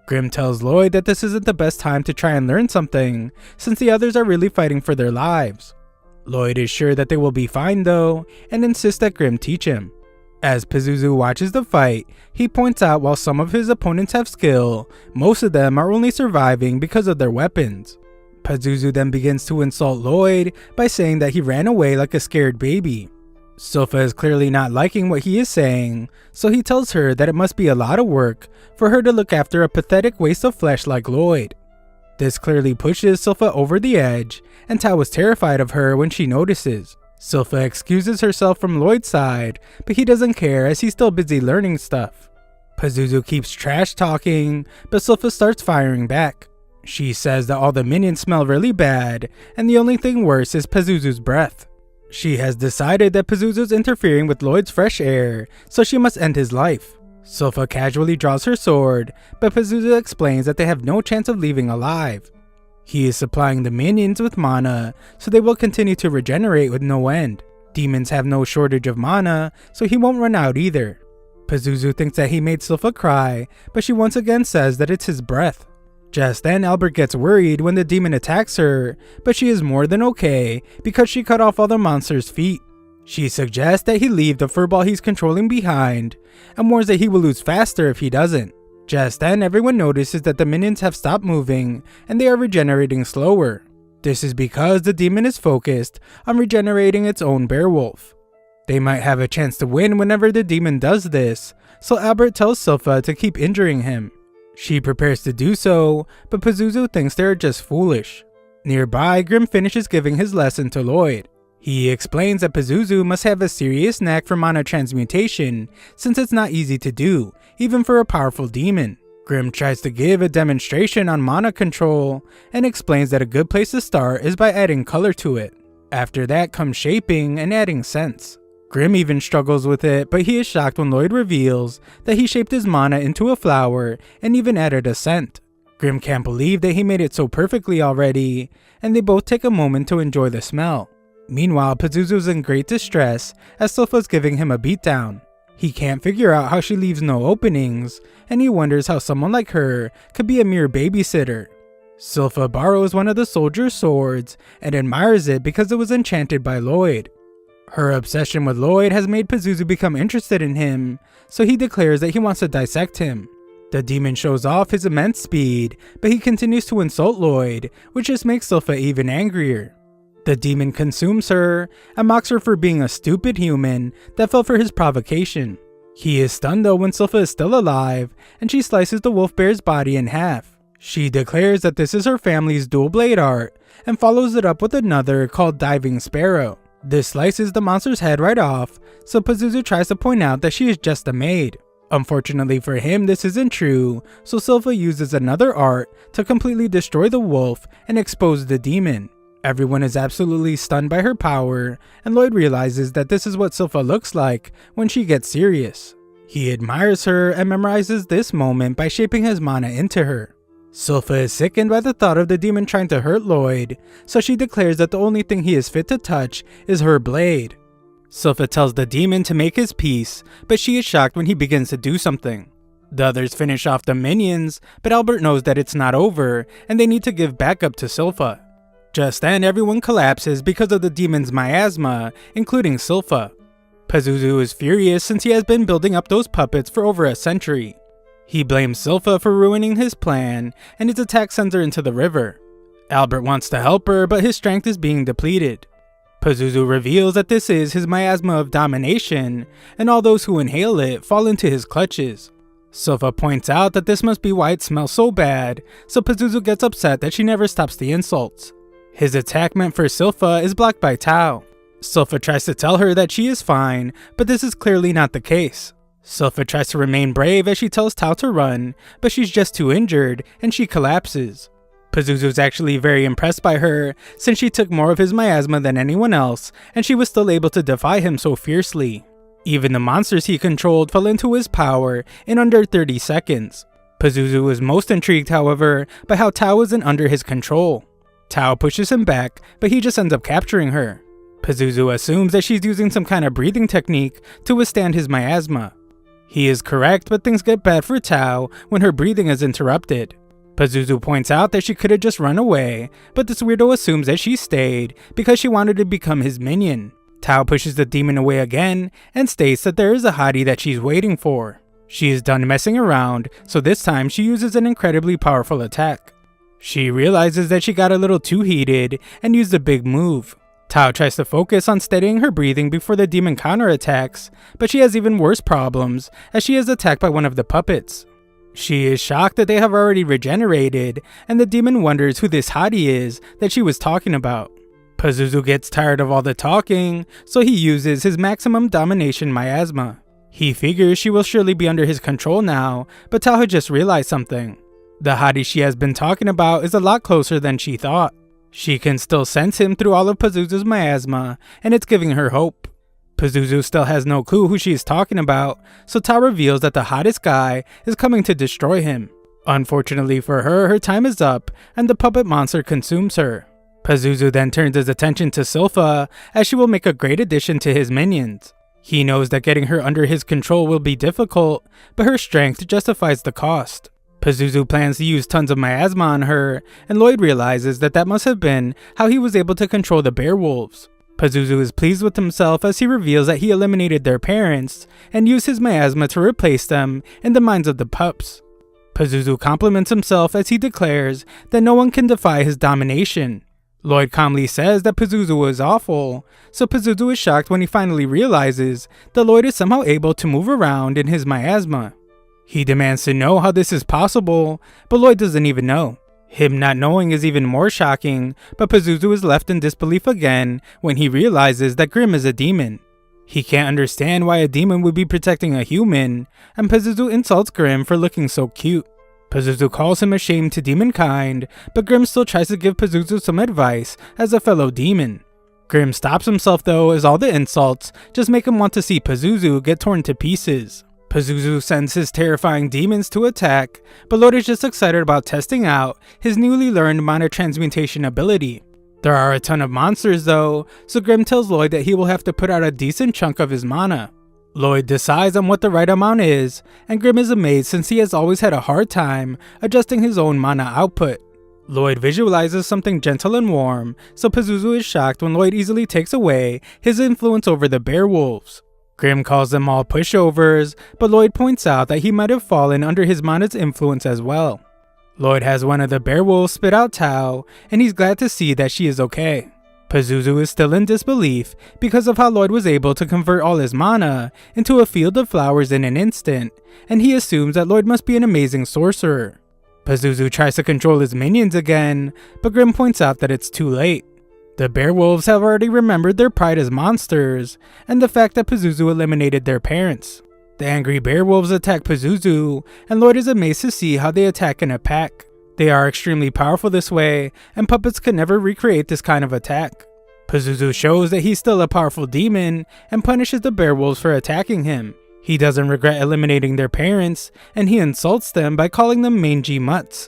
Grim tells Lloyd that this isn't the best time to try and learn something, since the others are really fighting for their lives. Lloyd is sure that they will be fine though, and insists that Grim teach him. As Pazuzu watches the fight, he points out while some of his opponents have skill, most of them are only surviving because of their weapons. Pazuzu then begins to insult Lloyd by saying that he ran away like a scared baby. Silpha is clearly not liking what he is saying, so he tells her that it must be a lot of work for her to look after a pathetic waste of flesh like Lloyd. This clearly pushes Silpha over the edge, and Tao is terrified of her when she notices. Silpha excuses herself from Lloyd's side, but he doesn't care as he's still busy learning stuff. Pazuzu keeps trash talking, but Silpha starts firing back. She says that all the minions smell really bad, and the only thing worse is Pazuzu's breath. She has decided that Pazuzu's interfering with Lloyd's fresh air, so she must end his life. Silpha casually draws her sword, but Pazuzu explains that they have no chance of leaving alive. He is supplying the minions with mana, so they will continue to regenerate with no end. Demons have no shortage of mana, so he won't run out either. Pazuzu thinks that he made Silpha cry, but she once again says that it's his breath. Just then, Albert gets worried when the demon attacks her, but she is more than okay because she cut off all the monster's feet. She suggests that he leave the furball he's controlling behind, and warns that he will lose faster if he doesn't. Just then, everyone notices that the minions have stopped moving, and they are regenerating slower. This is because the demon is focused on regenerating its own bearwolf. They might have a chance to win whenever the demon does this, so Albert tells Silpha to keep injuring him. She prepares to do so, but Pazuzu thinks they are just foolish. Nearby, Grim finishes giving his lesson to Lloyd. He explains that Pazuzu must have a serious knack for mana transmutation, since it's not easy to do, even for a powerful demon. Grim tries to give a demonstration on mana control, and explains that a good place to start is by adding color to it. After that comes shaping and adding scents. Grim even struggles with it, but he is shocked when Lloyd reveals that he shaped his mana into a flower and even added a scent. Grim can't believe that he made it so perfectly already, and they both take a moment to enjoy the smell. Meanwhile, Pazuzu's in great distress as Silpha's giving him a beatdown. He can't figure out how she leaves no openings, and he wonders how someone like her could be a mere babysitter. Silpha borrows one of the soldier's swords and admires it because it was enchanted by Lloyd. Her obsession with Lloyd has made Pazuzu become interested in him, so he declares that he wants to dissect him. The demon shows off his immense speed, but he continues to insult Lloyd, which just makes Silpha even angrier. The demon consumes her and mocks her for being a stupid human that fell for his provocation. He is stunned though when Silpha is still alive, and she slices the wolf bear's body in half. She declares that this is her family's dual blade art and follows it up with another called Diving Sparrow. This slices the monster's head right off, so Pazuzu tries to point out that she is just a maid. Unfortunately for him, this isn't true, so Silpha uses another art to completely destroy the wolf and expose the demon. Everyone is absolutely stunned by her power, and Lloyd realizes that this is what Silpha looks like when she gets serious. He admires her and memorizes this moment by shaping his mana into her. Silpha is sickened by the thought of the demon trying to hurt Lloyd, so she declares that the only thing he is fit to touch is her blade. Silpha tells the demon to make his peace, but she is shocked when he begins to do something. The others finish off the minions, but Albert knows that it's not over, and they need to give backup to Silpha. Just then, everyone collapses because of the demon's miasma, including Silpha. Pazuzu is furious since he has been building up those puppets for over a century. He blames Silpha for ruining his plan, and his attack sends her into the river. Albert wants to help her, but his strength is being depleted. Pazuzu reveals that this is his miasma of domination, and all those who inhale it fall into his clutches. Silpha points out that this must be why it smells so bad, so Pazuzu gets upset that she never stops the insults. His attack meant for Silpha is blocked by Tao. Silpha tries to tell her that she is fine, but this is clearly not the case. Silpha tries to remain brave as she tells Tao to run, but she's just too injured, and she collapses. Pazuzu is actually very impressed by her, since she took more of his miasma than anyone else, and she was still able to defy him so fiercely. Even the monsters he controlled fell into his power in under 30 seconds. Pazuzu was most intrigued, however, by how Tao isn't under his control. Tao pushes him back, but he just ends up capturing her. Pazuzu assumes that she's using some kind of breathing technique to withstand his miasma. He is correct, but things get bad for Tao when her breathing is interrupted. Pazuzu points out that she could have just run away, but this weirdo assumes that she stayed because she wanted to become his minion. Tao pushes the demon away again and states that there is a hottie that she's waiting for. She is done messing around, so this time she uses an incredibly powerful attack. She realizes that she got a little too heated and used a big move. Tao tries to focus on steadying her breathing before the demon counterattacks, but she has even worse problems as she is attacked by one of the puppets. She is shocked that they have already regenerated, and the demon wonders who this hottie is that she was talking about. Pazuzu gets tired of all the talking, so he uses his maximum domination miasma. He figures she will surely be under his control now, but Tao had just realized something. The hottie she has been talking about is a lot closer than she thought. She can still sense him through all of Pazuzu's miasma, and it's giving her hope. Pazuzu still has no clue who she is talking about, so Tao reveals that the hottest guy is coming to destroy him. Unfortunately for her, her time is up, and the puppet monster consumes her. Pazuzu then turns his attention to Silpha, as she will make a great addition to his minions. He knows that getting her under his control will be difficult, but her strength justifies the cost. Pazuzu plans to use tons of miasma on her, and Lloyd realizes that that must have been how he was able to control the bear wolves. Pazuzu is pleased with himself as he reveals that he eliminated their parents and used his miasma to replace them in the minds of the pups. Pazuzu compliments himself as he declares that no one can defy his domination. Lloyd calmly says that Pazuzu was awful, so Pazuzu is shocked when he finally realizes that Lloyd is somehow able to move around in his miasma. He demands to know how this is possible, but Lloyd doesn't even know. Him not knowing is even more shocking, but Pazuzu is left in disbelief again when he realizes that Grim is a demon. He can't understand why a demon would be protecting a human, and Pazuzu insults Grim for looking so cute. Pazuzu calls him a shame to demonkind, but Grim still tries to give Pazuzu some advice as a fellow demon. Grim stops himself though, as all the insults just make him want to see Pazuzu get torn to pieces. Pazuzu sends his terrifying demons to attack, but Lloyd is just excited about testing out his newly learned mana transmutation ability. There are a ton of monsters though, so Grim tells Lloyd that he will have to put out a decent chunk of his mana. Lloyd decides on what the right amount is, and Grim is amazed since he has always had a hard time adjusting his own mana output. Lloyd visualizes something gentle and warm, so Pazuzu is shocked when Lloyd easily takes away his influence over the bear wolves. Grim calls them all pushovers, but Lloyd points out that he might have fallen under his mana's influence as well. Lloyd has one of the bear wolves spit out Tao, and he's glad to see that she is okay. Pazuzu is still in disbelief because of how Lloyd was able to convert all his mana into a field of flowers in an instant, and he assumes that Lloyd must be an amazing sorcerer. Pazuzu tries to control his minions again, but Grim points out that it's too late. The Bearwolves have already remembered their pride as monsters, and the fact that Pazuzu eliminated their parents. The angry Bearwolves attack Pazuzu, and Lloyd is amazed to see how they attack in a pack. They are extremely powerful this way, and puppets could never recreate this kind of attack. Pazuzu shows that he's still a powerful demon, and punishes the Bearwolves for attacking him. He doesn't regret eliminating their parents, and he insults them by calling them mangy mutts.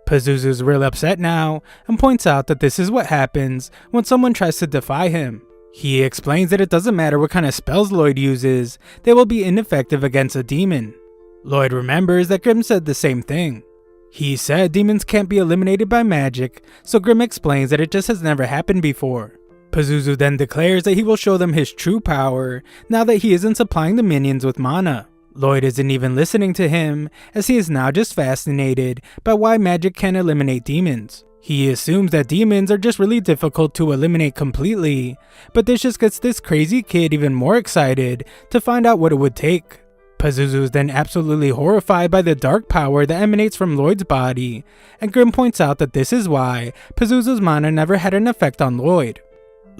Pazuzu's real upset now, and points out that this is what happens when someone tries to defy him. He explains that it doesn't matter what kind of spells Lloyd uses, they will be ineffective against a demon. Lloyd remembers that Grim said the same thing. He said demons can't be eliminated by magic, so Grim explains that it just has never happened before. Pazuzu then declares that he will show them his true power now that he isn't supplying the minions with mana. Lloyd isn't even listening to him, as he is now just fascinated by why magic can't eliminate demons. He assumes that demons are just really difficult to eliminate completely, but this just gets this crazy kid even more excited to find out what it would take. Pazuzu is then absolutely horrified by the dark power that emanates from Lloyd's body, and Grim points out that this is why Pazuzu's mana never had an effect on Lloyd.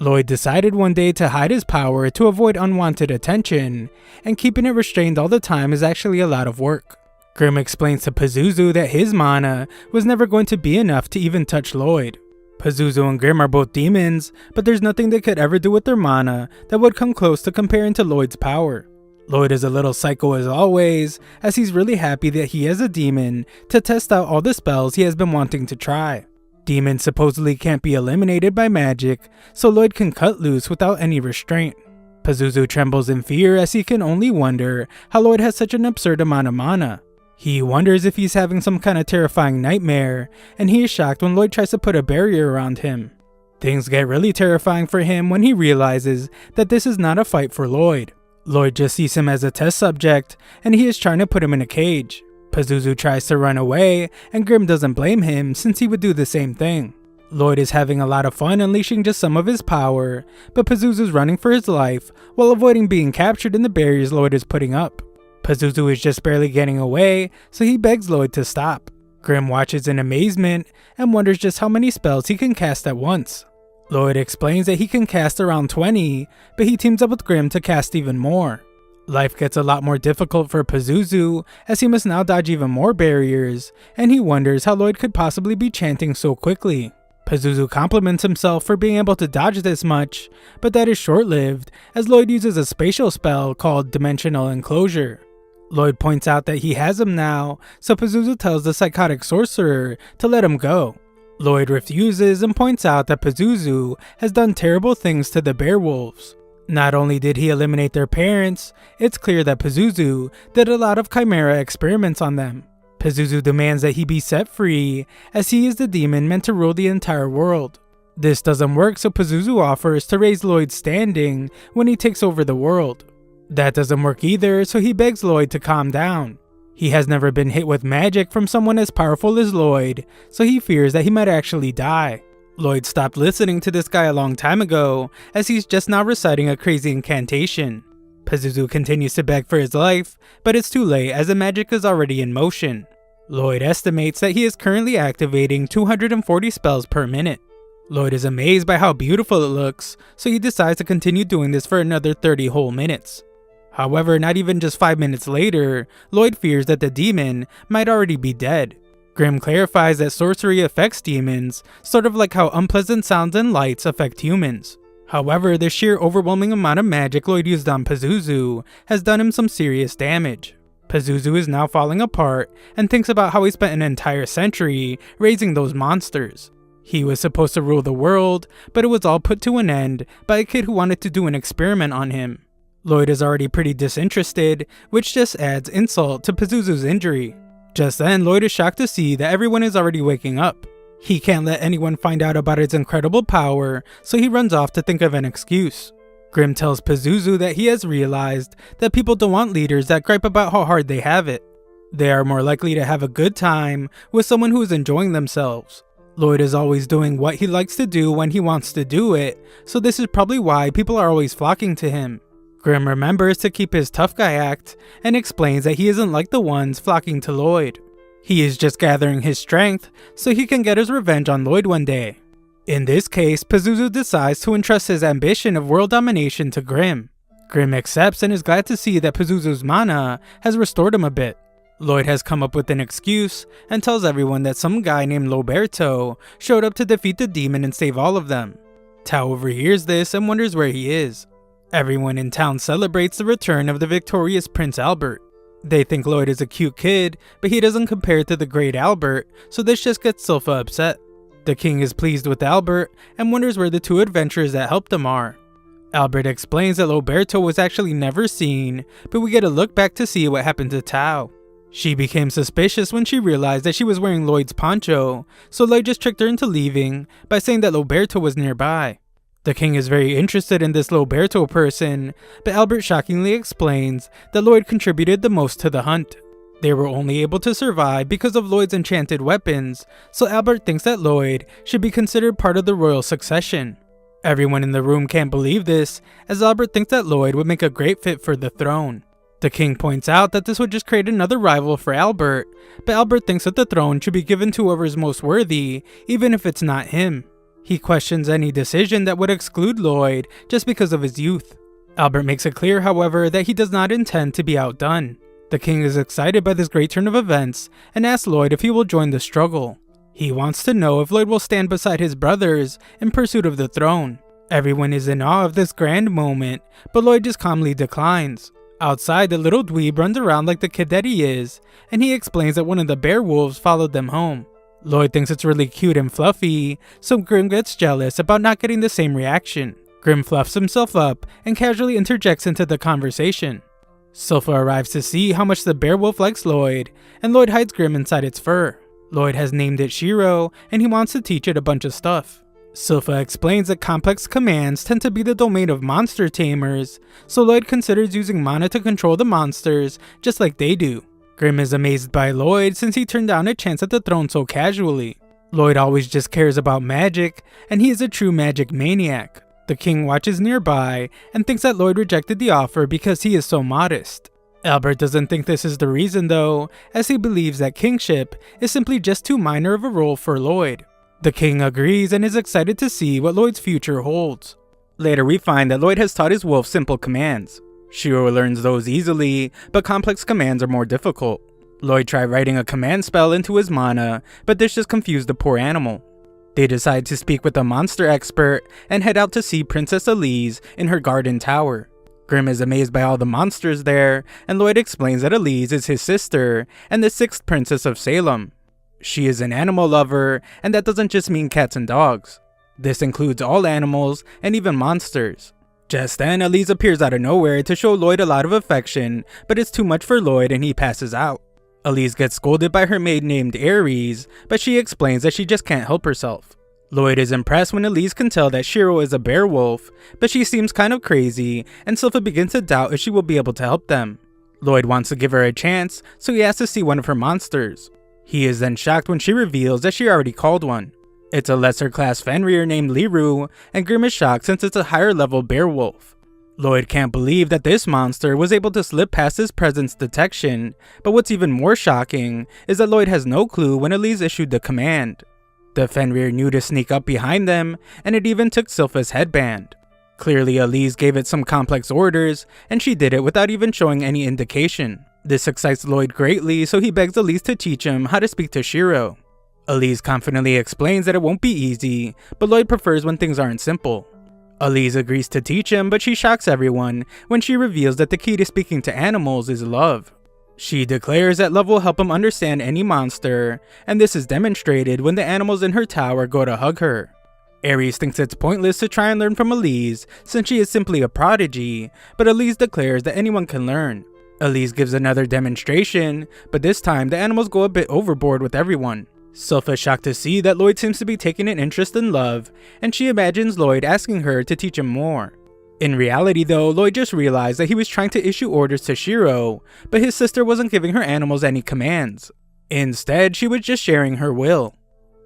Lloyd decided one day to hide his power to avoid unwanted attention, and keeping it restrained all the time is actually a lot of work. Grim explains to Pazuzu that his mana was never going to be enough to even touch Lloyd. Pazuzu and Grim are both demons, but there's nothing they could ever do with their mana that would come close to comparing to Lloyd's power. Lloyd is a little psycho as always, as he's really happy that he has a demon to test out all the spells he has been wanting to try. Demons supposedly can't be eliminated by magic, so Lloyd can cut loose without any restraint. Pazuzu trembles in fear as he can only wonder how Lloyd has such an absurd amount of mana. He wonders if he's having some kind of terrifying nightmare, and he is shocked when Lloyd tries to put a barrier around him. Things get really terrifying for him when he realizes that this is not a fight for Lloyd. Lloyd just sees him as a test subject, and he is trying to put him in a cage. Pazuzu tries to run away, and Grim doesn't blame him since he would do the same thing. Lloyd is having a lot of fun unleashing just some of his power, but Pazuzu's running for his life while avoiding being captured in the barriers Lloyd is putting up. Pazuzu is just barely getting away, so he begs Lloyd to stop. Grim watches in amazement and wonders just how many spells he can cast at once. Lloyd explains that he can cast around 20, but he teams up with Grim to cast even more. Life gets a lot more difficult for Pazuzu, as he must now dodge even more barriers, and he wonders how Lloyd could possibly be chanting so quickly. Pazuzu compliments himself for being able to dodge this much, but that is short-lived, as Lloyd uses a spatial spell called Dimensional Enclosure. Lloyd points out that he has him now, so Pazuzu tells the psychotic sorcerer to let him go. Lloyd refuses and points out that Pazuzu has done terrible things to the Bearwolves. Not only did he eliminate their parents, it's clear that Pazuzu did a lot of chimera experiments on them. Pazuzu demands that he be set free, as he is the demon meant to rule the entire world. This doesn't work, so Pazuzu offers to raise Lloyd's standing when he takes over the world. That doesn't work either, so he begs Lloyd to calm down. He has never been hit with magic from someone as powerful as Lloyd, so he fears that he might actually die. Lloyd stopped listening to this guy a long time ago, as he's just now reciting a crazy incantation. Pazuzu continues to beg for his life, but it's too late as the magic is already in motion. Lloyd estimates that he is currently activating 240 spells per minute. Lloyd is amazed by how beautiful it looks, so he decides to continue doing this for another 30 whole minutes. However, not even just 5 minutes later, Lloyd fears that the demon might already be dead. Grim clarifies that sorcery affects demons, sort of like how unpleasant sounds and lights affect humans. However, the sheer overwhelming amount of magic Lloyd used on Pazuzu has done him some serious damage. Pazuzu is now falling apart and thinks about how he spent an entire century raising those monsters. He was supposed to rule the world, but it was all put to an end by a kid who wanted to do an experiment on him. Lloyd is already pretty disinterested, which just adds insult to Pazuzu's injury. Just then, Lloyd is shocked to see that everyone is already waking up. He can't let anyone find out about his incredible power, so he runs off to think of an excuse. Grim tells Pazuzu that he has realized that people don't want leaders that gripe about how hard they have it. They are more likely to have a good time with someone who is enjoying themselves. Lloyd is always doing what he likes to do when he wants to do it, so this is probably why people are always flocking to him. Grim remembers to keep his tough guy act and explains that he isn't like the ones flocking to Lloyd. He is just gathering his strength so he can get his revenge on Lloyd one day. In this case, Pazuzu decides to entrust his ambition of world domination to Grim. Grim accepts and is glad to see that Pazuzu's mana has restored him a bit. Lloyd has come up with an excuse and tells everyone that some guy named Loberto showed up to defeat the demon and save all of them. Tao overhears this and wonders where he is. Everyone in town celebrates the return of the victorious Prince Albert. They think Lloyd is a cute kid, but he doesn't compare to the great Albert, so this just gets Silpha upset. The king is pleased with Albert and wonders where the two adventurers that helped him are. Albert explains that Loberto was actually never seen, but we get a look back to see what happened to Tao. She became suspicious when she realized that she was wearing Lloyd's poncho, so Lloyd just tricked her into leaving by saying that Loberto was nearby. The king is very interested in this Loberto person, but Albert shockingly explains that Lloyd contributed the most to the hunt. They were only able to survive because of Lloyd's enchanted weapons, so Albert thinks that Lloyd should be considered part of the royal succession. Everyone in the room can't believe this, as Albert thinks that Lloyd would make a great fit for the throne. The king points out that this would just create another rival for Albert, but Albert thinks that the throne should be given to whoever is most worthy, even if it's not him. He questions any decision that would exclude Lloyd just because of his youth. Albert makes it clear, however, that he does not intend to be outdone. The king is excited by this great turn of events and asks Lloyd if he will join the struggle. He wants to know if Lloyd will stand beside his brothers in pursuit of the throne. Everyone is in awe of this grand moment, but Lloyd just calmly declines. Outside, the little dweeb runs around like the kid that he is, and he explains that one of the bear wolves followed them home. Lloyd thinks it's really cute and fluffy, so Grim gets jealous about not getting the same reaction. Grim fluffs himself up and casually interjects into the conversation. Silpha arrives to see how much the bear wolf likes Lloyd, and Lloyd hides Grim inside its fur. Lloyd has named it Shiro, and he wants to teach it a bunch of stuff. Silpha explains that complex commands tend to be the domain of monster tamers, so Lloyd considers using mana to control the monsters just like they do. Grim is amazed by Lloyd since he turned down a chance at the throne so casually. Lloyd always just cares about magic, and he is a true magic maniac. The king watches nearby and thinks that Lloyd rejected the offer because he is so modest. Albert doesn't think this is the reason though, as he believes that kingship is simply just too minor of a role for Lloyd. The king agrees and is excited to see what Lloyd's future holds. Later we find that Lloyd has taught his wolf simple commands. Shiro learns those easily, but complex commands are more difficult. Lloyd tried writing a command spell into his mana, but this just confused the poor animal. They decide to speak with a monster expert and head out to see Princess Elise in her garden tower. Grim is amazed by all the monsters there, and Lloyd explains that Elise is his sister and the 6th princess of Salem. She is an animal lover, and that doesn't just mean cats and dogs. This includes all animals and even monsters. Just then, Elise appears out of nowhere to show Lloyd a lot of affection, but it's too much for Lloyd and he passes out. Elise gets scolded by her maid named Ares, but she explains that she just can't help herself. Lloyd is impressed when Elise can tell that Shiro is a bear wolf, but she seems kind of crazy, and Silpha begins to doubt if she will be able to help them. Lloyd wants to give her a chance, so he asks to see one of her monsters. He is then shocked when she reveals that she already called one. It's a lesser class Fenrir named Liru, and Grim is shocked since it's a higher level bear wolf. Lloyd can't believe that this monster was able to slip past his presence detection, but what's even more shocking is that Lloyd has no clue when Elise issued the command. The Fenrir knew to sneak up behind them, and it even took Silpha's headband. Clearly Elise gave it some complex orders, and she did it without even showing any indication. This excites Lloyd greatly, so he begs Elise to teach him how to speak to Shiro. Elise confidently explains that it won't be easy, but Lloyd prefers when things aren't simple. Elise agrees to teach him, but she shocks everyone when she reveals that the key to speaking to animals is love. She declares that love will help him understand any monster, and this is demonstrated when the animals in her tower go to hug her. Ares thinks it's pointless to try and learn from Elise since she is simply a prodigy, but Elise declares that anyone can learn. Elise gives another demonstration, but this time the animals go a bit overboard with everyone. Silpha is shocked to see that Lloyd seems to be taking an interest in love, and she imagines Lloyd asking her to teach him more. In reality though, Lloyd just realized that he was trying to issue orders to Shiro, but his sister wasn't giving her animals any commands. Instead, she was just sharing her will.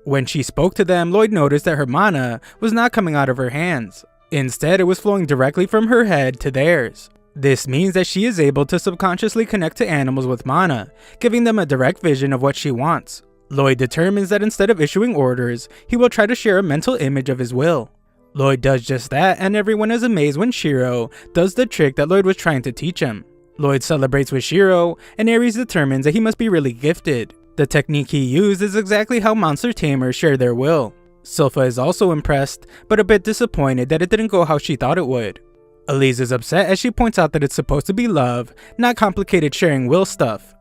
When she spoke to them, Lloyd noticed that her mana was not coming out of her hands. Instead, it was flowing directly from her head to theirs. This means that she is able to subconsciously connect to animals with mana, giving them a direct vision of what she wants. Lloyd determines that instead of issuing orders, he will try to share a mental image of his will. Lloyd does just that, and everyone is amazed when Shiro does the trick that Lloyd was trying to teach him. Lloyd celebrates with Shiro, and Ares determines that he must be really gifted. The technique he used is exactly how monster tamers share their will. Sylpha is also impressed, but a bit disappointed that it didn't go how she thought it would. Elise is upset as she points out that it's supposed to be love, not complicated sharing will stuff.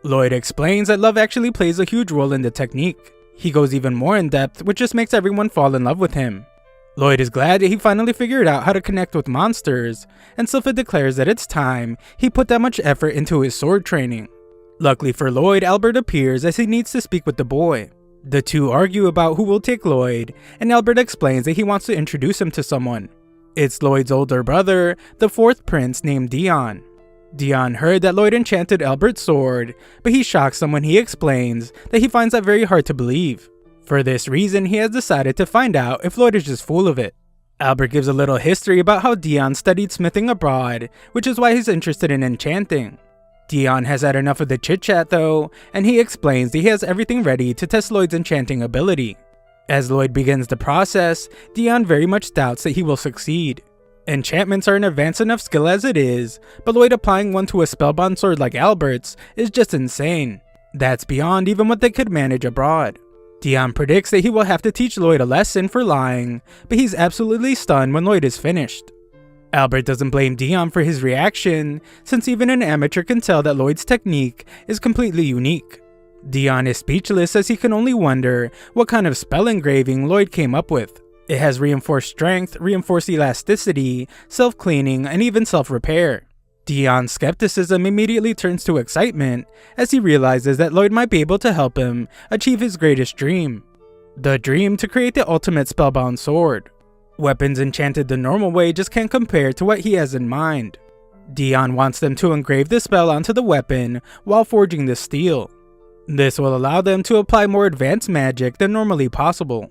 Lloyd explains that love actually plays a huge role in the technique. He goes even more in depth, which just makes everyone fall in love with him. Lloyd is glad that he finally figured out how to connect with monsters, and Sylpha declares that it's time he put that much effort into his sword training. Luckily for Lloyd, Albert appears as he needs to speak with the boy. The two argue about who will take Lloyd, and Albert explains that he wants to introduce him to someone. It's Lloyd's older brother, the fourth prince named Dion. Dion heard that Lloyd enchanted Albert's sword, but he shocks them when he explains that he finds that very hard to believe. For this reason, he has decided to find out if Lloyd is just full of it. Albert gives a little history about how Dion studied smithing abroad, which is why he's interested in enchanting. Dion has had enough of the chit-chat though, and he explains that he has everything ready to test Lloyd's enchanting ability. As Lloyd begins the process, Dion very much doubts that he will succeed. Enchantments are an advanced enough skill as it is, but Lloyd applying one to a spellbound sword like Albert's is just insane. That's beyond even what they could manage abroad. Dion predicts that he will have to teach Lloyd a lesson for lying, but he's absolutely stunned when Lloyd is finished. Albert doesn't blame Dion for his reaction, since even an amateur can tell that Lloyd's technique is completely unique. Dion is speechless as he can only wonder what kind of spell engraving Lloyd came up with. It has reinforced strength, reinforced elasticity, self-cleaning, and even self-repair. Dion's skepticism immediately turns to excitement as he realizes that Lloyd might be able to help him achieve his greatest dream. The dream to create the ultimate spellbound sword. Weapons enchanted the normal way just can't compare to what he has in mind. Dion wants them to engrave the spell onto the weapon while forging the steel. This will allow them to apply more advanced magic than normally possible.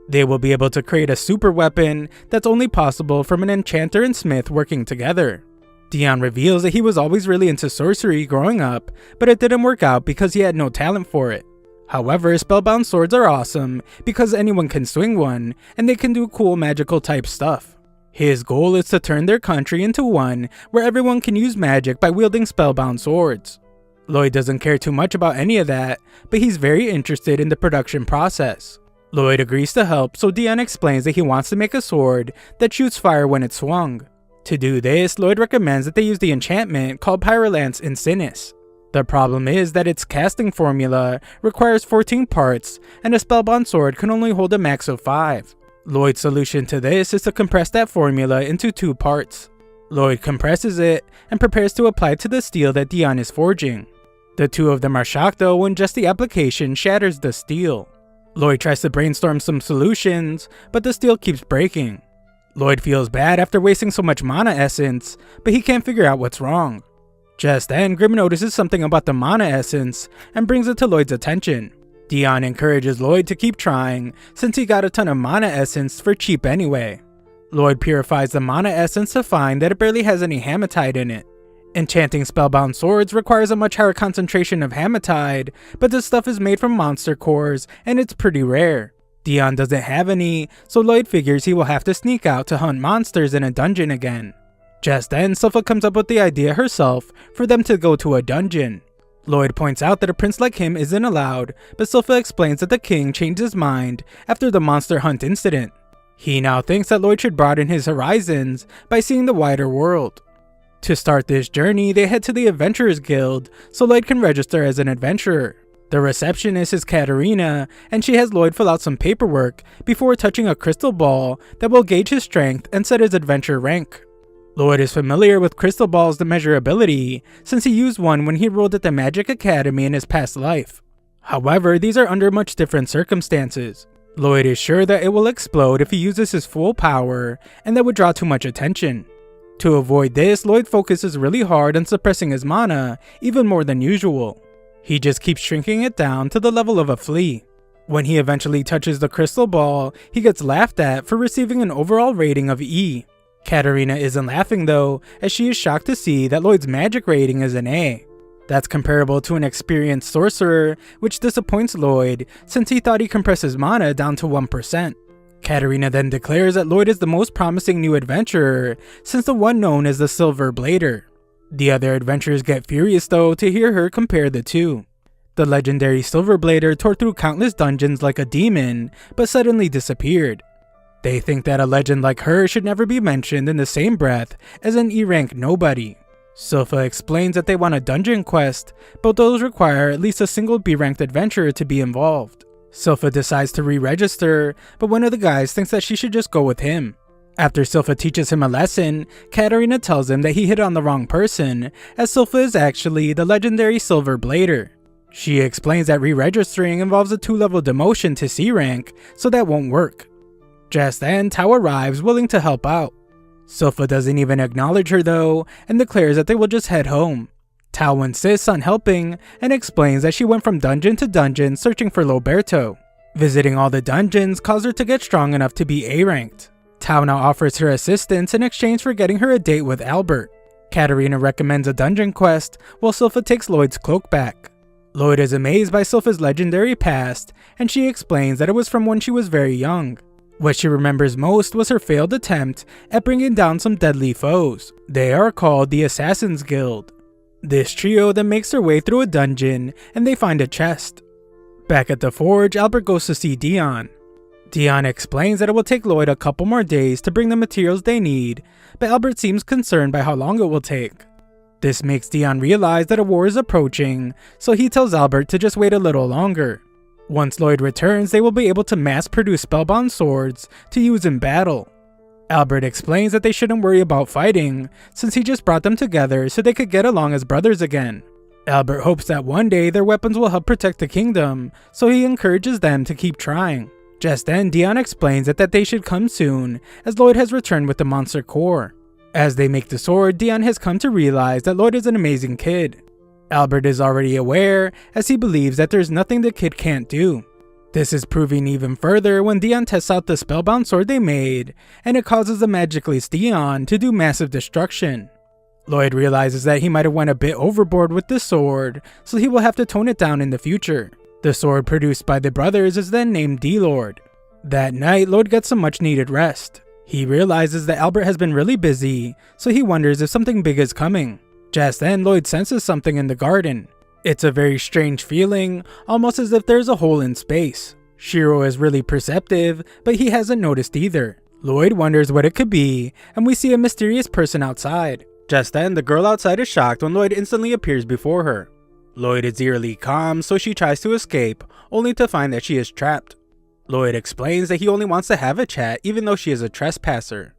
They will be able to create a super weapon that's only possible from an enchanter and smith working together. Dion reveals that he was always really into sorcery growing up, but it didn't work out because he had no talent for it. However, spellbound swords are awesome because anyone can swing one, and they can do cool magical type stuff. His goal is to turn their country into one where everyone can use magic by wielding spellbound swords. Lloyd doesn't care too much about any of that, but he's very interested in the production process. Lloyd agrees to help, so Dion explains that he wants to make a sword that shoots fire when it's swung. To do this, Lloyd recommends that they use the enchantment called Pyrolance Insinis. The problem is that its casting formula requires 14 parts, and a spellbound sword can only hold a max of 5. Lloyd's solution to this is to compress that formula into 2 parts. Lloyd compresses it and prepares to apply it to the steel that Dion is forging. The two of them are shocked though when just the application shatters the steel. Lloyd tries to brainstorm some solutions, but the steel keeps breaking. Lloyd feels bad after wasting so much mana essence, but he can't figure out what's wrong. Just then, Grim notices something about the mana essence and brings it to Lloyd's attention. Dion encourages Lloyd to keep trying since he got a ton of mana essence for cheap anyway. Lloyd purifies the mana essence to find that it barely has any hematite in it. Enchanting spellbound swords requires a much higher concentration of hematite, but this stuff is made from monster cores and it's pretty rare. Dion doesn't have any, so Lloyd figures he will have to sneak out to hunt monsters in a dungeon again. Just then, Sylpha comes up with the idea herself for them to go to a dungeon. Lloyd points out that a prince like him isn't allowed, but Sylpha explains that the king changed his mind after the monster hunt incident. He now thinks that Lloyd should broaden his horizons by seeing the wider world. To start this journey, they head to the Adventurers Guild so Lloyd can register as an adventurer. The receptionist is Katarina, and she has Lloyd fill out some paperwork before touching a crystal ball that will gauge his strength and set his adventure rank. Lloyd is familiar with crystal balls to measure ability, since he used one when he enrolled at the Magic Academy in his past life. However, these are under much different circumstances. Lloyd is sure that it will explode if he uses his full power, and that would draw too much attention. To avoid this, Lloyd focuses really hard on suppressing his mana, even more than usual. He just keeps shrinking it down to the level of a flea. When he eventually touches the crystal ball, he gets laughed at for receiving an overall rating of E. Katarina isn't laughing though, as she is shocked to see that Lloyd's magic rating is an A. That's comparable to an experienced sorcerer, which disappoints Lloyd since he thought he compressed his mana down to 1%. Katarina then declares that Lloyd is the most promising new adventurer since the one known as the Silver Blader. The other adventurers get furious though to hear her compare the two. The legendary Silver Blader tore through countless dungeons like a demon, but suddenly disappeared. They think that a legend like her should never be mentioned in the same breath as an E-rank nobody. Silpha explains that they want a dungeon quest, but those require at least a single B-ranked adventurer to be involved. Silpha decides to re-register, but one of the guys thinks that she should just go with him. After Silpha teaches him a lesson, Katarina tells him that he hit on the wrong person, as Silpha is actually the legendary Silver Blader. She explains that re-registering involves a 2-level demotion to C rank, so that won't work. Just then, Tao arrives willing to help out. Silpha doesn't even acknowledge her though, and declares that they will just head home. Tao insists on helping, and explains that she went from dungeon to dungeon searching for Loberto. Visiting all the dungeons caused her to get strong enough to be A-ranked. Tao now offers her assistance in exchange for getting her a date with Albert. Katarina recommends a dungeon quest, while Silpha takes Lloyd's cloak back. Lloyd is amazed by Silpha's legendary past, and she explains that it was from when she was very young. What she remembers most was her failed attempt at bringing down some deadly foes. They are called the Assassin's Guild. This trio then makes their way through a dungeon, and they find a chest. Back at the forge, Albert goes to see Dion. Dion explains that it will take Lloyd a couple more days to bring the materials they need, but Albert seems concerned by how long it will take. This makes Dion realize that a war is approaching, so he tells Albert to just wait a little longer. Once Lloyd returns, they will be able to mass-produce spellbound swords to use in battle. Albert explains that they shouldn't worry about fighting, since he just brought them together so they could get along as brothers again. Albert hopes that one day their weapons will help protect the kingdom, so he encourages them to keep trying. Just then, Dion explains that they should come soon, as Lloyd has returned with the monster core. As they make the sword, Dion has come to realize that Lloyd is an amazing kid. Albert is already aware, as he believes that there's nothing the kid can't do. This is proving even further when Dion tests out the spellbound sword they made, and it causes the Magicless Dion to do massive destruction. Lloyd realizes that he might have went a bit overboard with the sword, so he will have to tone it down in the future. The sword produced by the brothers is then named D-Lord. That night, Lloyd gets some much needed rest. He realizes that Albert has been really busy, so he wonders if something big is coming. Just then, Lloyd senses something in the garden. It's a very strange feeling, almost as if there's a hole in space. Shiro is really perceptive, but he hasn't noticed either. Lloyd wonders what it could be, and we see a mysterious person outside. Just then, the girl outside is shocked when Lloyd instantly appears before her. Lloyd is eerily calm, so she tries to escape, only to find that she is trapped. Lloyd explains that he only wants to have a chat even though she is a trespasser.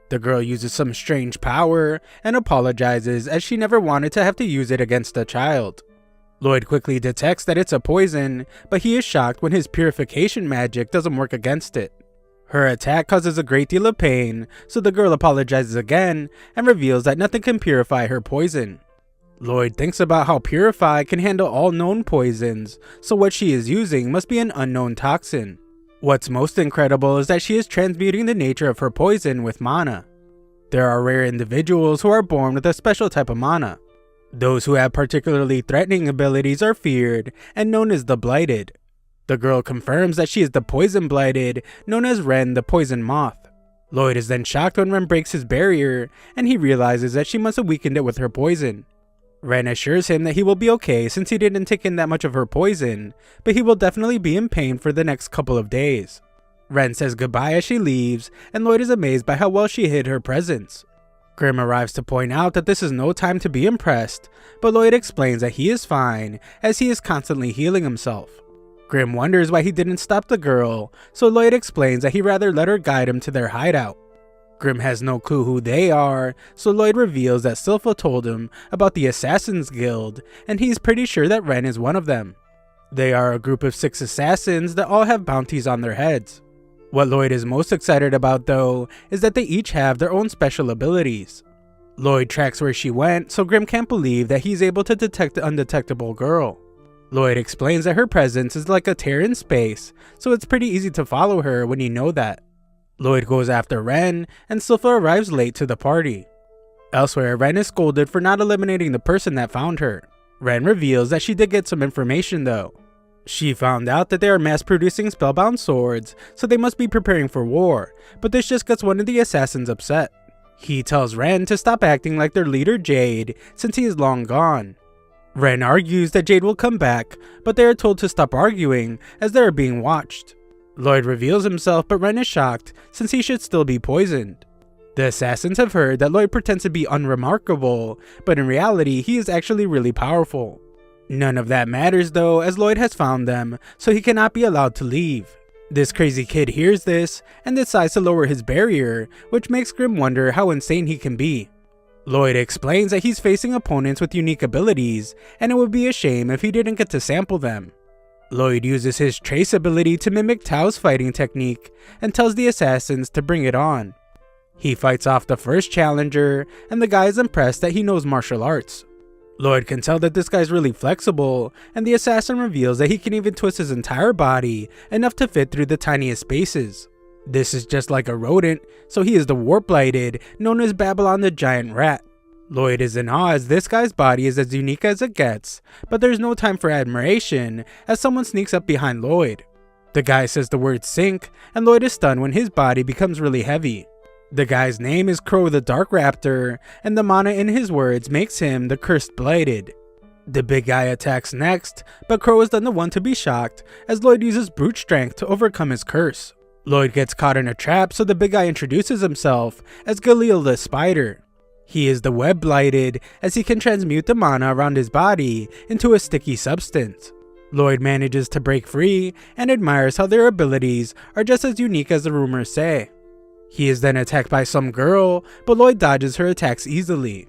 The girl uses some strange power and apologizes as she never wanted to have to use it against a child. Lloyd quickly detects that it's a poison, but he is shocked when his purification magic doesn't work against it. Her attack causes a great deal of pain, so the girl apologizes again and reveals that nothing can purify her poison. Lloyd thinks about how Purify can handle all known poisons, so what she is using must be an unknown toxin. What's most incredible is that she is transmuting the nature of her poison with mana. There are rare individuals who are born with a special type of mana. Those who have particularly threatening abilities are feared and known as the Blighted. The girl confirms that she is the Poison Blighted, known as Ren the Poison Moth. Lloyd is then shocked when Ren breaks his barrier, and he realizes that she must have weakened it with her poison. Ren assures him that he will be okay since he didn't take in that much of her poison, but he will definitely be in pain for the next couple of days. Ren says goodbye as she leaves, and Lloyd is amazed by how well she hid her presence. Grim arrives to point out that this is no time to be impressed, but Lloyd explains that he is fine, as he is constantly healing himself. Grim wonders why he didn't stop the girl, so Lloyd explains that he'd rather let her guide him to their hideout. Grim has no clue who they are, so Lloyd reveals that Silpha told him about the Assassin's Guild, and he's pretty sure that Ren is one of them. They are a group of 6 assassins that all have bounties on their heads. What Lloyd is most excited about though, is that they each have their own special abilities. Lloyd tracks where she went, so Grim can't believe that he's able to detect the undetectable girl. Lloyd explains that her presence is like a tear in space, so it's pretty easy to follow her when you know that. Lloyd goes after Ren, and Silpha arrives late to the party. Elsewhere, Ren is scolded for not eliminating the person that found her. Ren reveals that she did get some information though. She found out that they are mass-producing spellbound swords, so they must be preparing for war, but this just gets one of the assassins upset. He tells Ren to stop acting like their leader Jade, since he is long gone. Ren argues that Jade will come back, but they are told to stop arguing as they are being watched. Lloyd reveals himself, but Ren is shocked since he should still be poisoned. The assassins have heard that Lloyd pretends to be unremarkable, but in reality he is actually really powerful. None of that matters though, as Lloyd has found them, so he cannot be allowed to leave. This crazy kid hears this and decides to lower his barrier, which makes Grim wonder how insane he can be. Lloyd explains that he's facing opponents with unique abilities, and it would be a shame if he didn't get to sample them. Lloyd uses his trace ability to mimic Tao's fighting technique, and tells the assassins to bring it on. He fights off the first challenger, and the guy is impressed that he knows martial arts. Lloyd can tell that this guy's really flexible, and the assassin reveals that he can even twist his entire body enough to fit through the tiniest spaces. This is just like a rodent, so he is the warp-blighted, known as Babylon the Giant Rat. Lloyd is in awe as this guy's body is as unique as it gets, but there's no time for admiration as someone sneaks up behind Lloyd. The guy says the word sink, and Lloyd is stunned when his body becomes really heavy. The guy's name is Crow the Dark Raptor, and the mana in his words makes him the Cursed Blighted. The big guy attacks next, but Crow is then the one to be shocked as Lloyd uses brute strength to overcome his curse. Lloyd gets caught in a trap, so the big guy introduces himself as Galil the Spider. He is the Web Blighted, as he can transmute the mana around his body into a sticky substance. Lloyd manages to break free and admires how their abilities are just as unique as the rumors say. He is then attacked by some girl, but Lloyd dodges her attacks easily.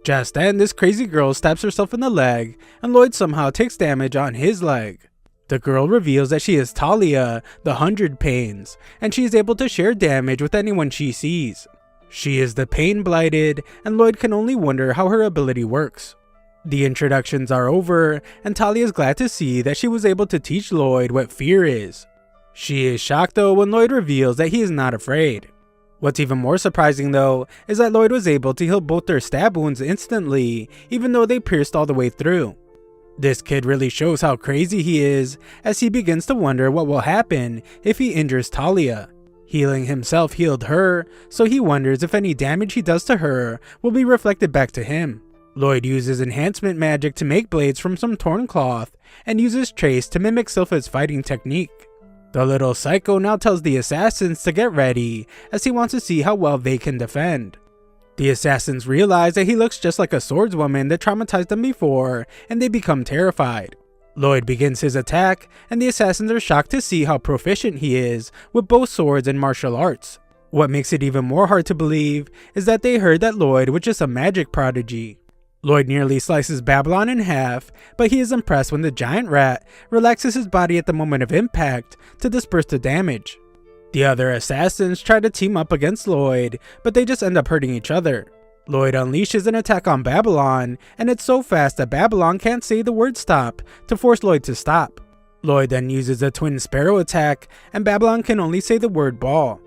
Just then, this crazy girl stabs herself in the leg, and Lloyd somehow takes damage on his leg. The girl reveals that she is Talia, the 100 Pains, and she is able to share damage with anyone she sees. She is the Pain Blighted, and Lloyd can only wonder how her ability works. The introductions are over, and Talia is glad to see that she was able to teach Lloyd what fear is. She is shocked though when Lloyd reveals that he is not afraid. What's even more surprising though is that Lloyd was able to heal both their stab wounds instantly, even though they pierced all the way through. This kid really shows how crazy he is, as he begins to wonder what will happen if he injures Talia. Healing himself healed her, so he wonders if any damage he does to her will be reflected back to him. Lloyd uses enhancement magic to make blades from some torn cloth, and uses trace to mimic Silpha's fighting technique. The little psycho now tells the assassins to get ready, as he wants to see how well they can defend. The assassins realize that he looks just like a swordswoman that traumatized them before, and they become terrified. Lloyd begins his attack, and the assassins are shocked to see how proficient he is with both swords and martial arts. What makes it even more hard to believe is that they heard that Lloyd was just a magic prodigy. Lloyd nearly slices Babylon in half, but he is impressed when the giant rat relaxes his body at the moment of impact to disperse the damage. The other assassins try to team up against Lloyd, but they just end up hurting each other. Lloyd unleashes an attack on Babylon, and it's so fast that Babylon can't say the word stop to force Lloyd to stop. Lloyd then uses a twin sparrow attack, and Babylon can only say the word ball.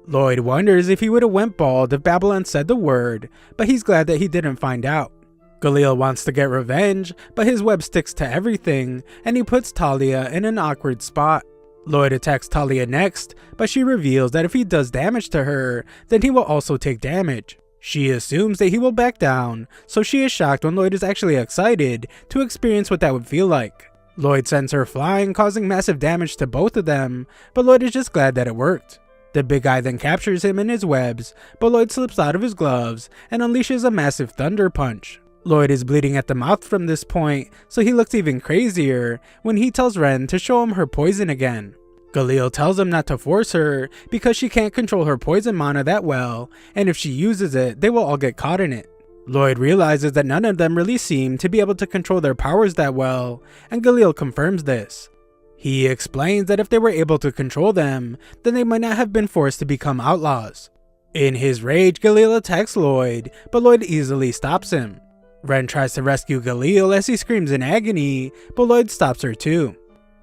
Lloyd wonders if he would have went bald if Babylon said the word, but he's glad that he didn't find out. Galil wants to get revenge, but his web sticks to everything, and he puts Talia in an awkward spot. Lloyd attacks Talia next, but she reveals that if he does damage to her, then he will also take damage. She assumes that he will back down, so she is shocked when Lloyd is actually excited to experience what that would feel like. Lloyd sends her flying, causing massive damage to both of them, but Lloyd is just glad that it worked. The big guy then captures him in his webs, but Lloyd slips out of his gloves and unleashes a massive thunder punch. Lloyd is bleeding at the mouth from this point, so he looks even crazier when he tells Ren to show him her poison again. Galil tells him not to force her because she can't control her poison mana that well, and if she uses it, they will all get caught in it. Lloyd realizes that none of them really seem to be able to control their powers that well, and Galil confirms this. He explains that if they were able to control them, then they might not have been forced to become outlaws. In his rage, Galil attacks Lloyd, but Lloyd easily stops him. Ren tries to rescue Galil as he screams in agony, but Lloyd stops her too.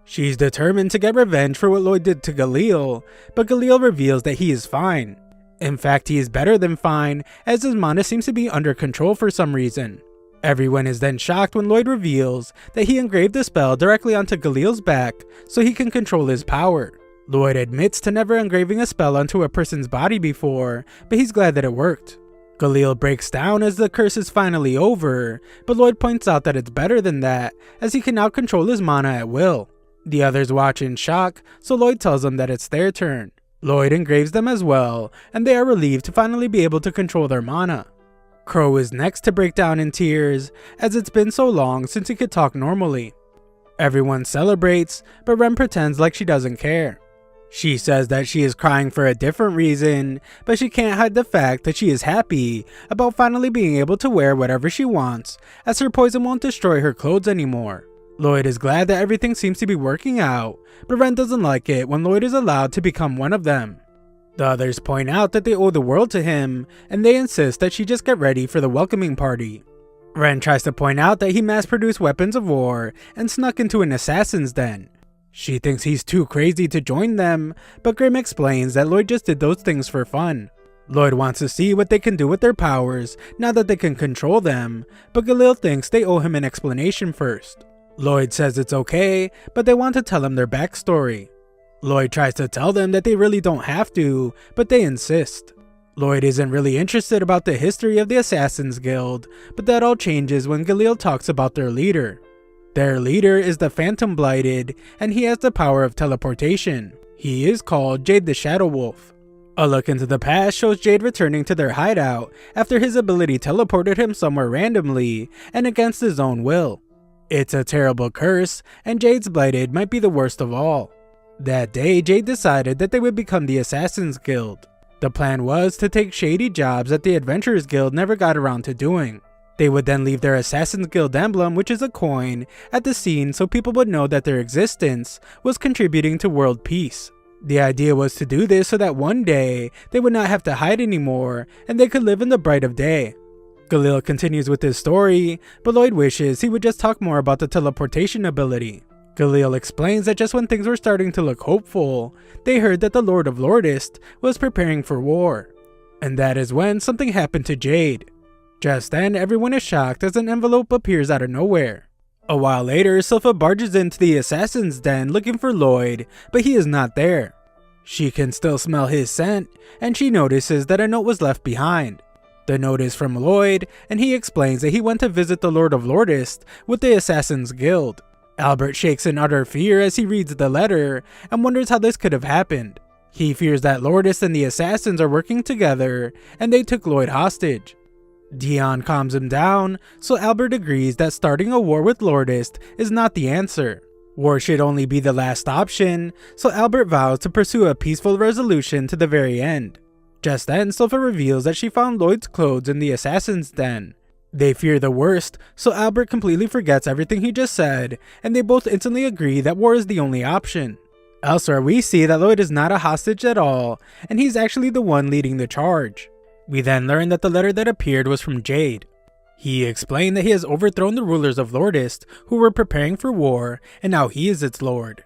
She's determined to get revenge for what Lloyd did to Galil, but Galil reveals that he is fine. In fact, he is better than fine, as his mana seems to be under control for some reason. Everyone is then shocked when Lloyd reveals that he engraved the spell directly onto Galil's back so he can control his power. Lloyd admits to never engraving a spell onto a person's body before, but he's glad that it worked. Galil breaks down as the curse is finally over, but Lloyd points out that it's better than that, as he can now control his mana at will. The others watch in shock, so Lloyd tells them that it's their turn. Lloyd engraves them as well, and they are relieved to finally be able to control their mana. Crow is next to break down in tears, as it's been so long since he could talk normally. Everyone celebrates, but Ren pretends like she doesn't care. She says that she is crying for a different reason, but she can't hide the fact that she is happy about finally being able to wear whatever she wants, as her poison won't destroy her clothes anymore. Lloyd is glad that everything seems to be working out, but Ren doesn't like it when Lloyd is allowed to become one of them. The others point out that they owe the world to him, and they insist that she just get ready for the welcoming party. Ren tries to point out that he mass-produced weapons of war and snuck into an assassin's den. She thinks he's too crazy to join them, but Grim explains that Lloyd just did those things for fun. Lloyd wants to see what they can do with their powers now that they can control them, but Galil thinks they owe him an explanation first. Lloyd says it's okay, but they want to tell him their backstory. Lloyd tries to tell them that they really don't have to, but they insist. Lloyd isn't really interested about the history of the Assassin's Guild, but that all changes when Galil talks about their leader. Their leader is the Phantom Blighted, and he has the power of teleportation. He is called Jade the Shadow Wolf. A look into the past shows Jade returning to their hideout after his ability teleported him somewhere randomly and against his own will. It's a terrible curse, and Jade's Blighted might be the worst of all. That day, Jade decided that they would become the Assassin's Guild. The plan was to take shady jobs that the Adventurers Guild never got around to doing. They would then leave their Assassin's Guild emblem, which is a coin, at the scene so people would know that their existence was contributing to world peace. The idea was to do this so that one day they would not have to hide anymore and they could live in the bright of day. Galil continues with his story, but Lloyd wishes he would just talk more about the teleportation ability. Galil explains that just when things were starting to look hopeful, they heard that the Lord of Lordist was preparing for war. And that is when something happened to Jade. Just then, everyone is shocked as an envelope appears out of nowhere. A while later, Sylpha barges into the assassin's den looking for Lloyd, but he is not there. She can still smell his scent, and she notices that a note was left behind. The note is from Lloyd, and he explains that he went to visit the Lord of Lordist with the Assassin's Guild. Albert shakes in utter fear as he reads the letter, and wonders how this could have happened. He fears that Lordist and the assassins are working together, and they took Lloyd hostage. Dion calms him down, so Albert agrees that starting a war with Lordist is not the answer. War should only be the last option, so Albert vows to pursue a peaceful resolution to the very end. Just then, Sylpha reveals that she found Lloyd's clothes in the assassin's den. They fear the worst, so Albert completely forgets everything he just said, and they both instantly agree that war is the only option. Elsewhere, we see that Lloyd is not a hostage at all, and he's actually the one leading the charge. We then learn that the letter that appeared was from Jade. He explained that he has overthrown the rulers of Lordist, who were preparing for war, and now he is its lord.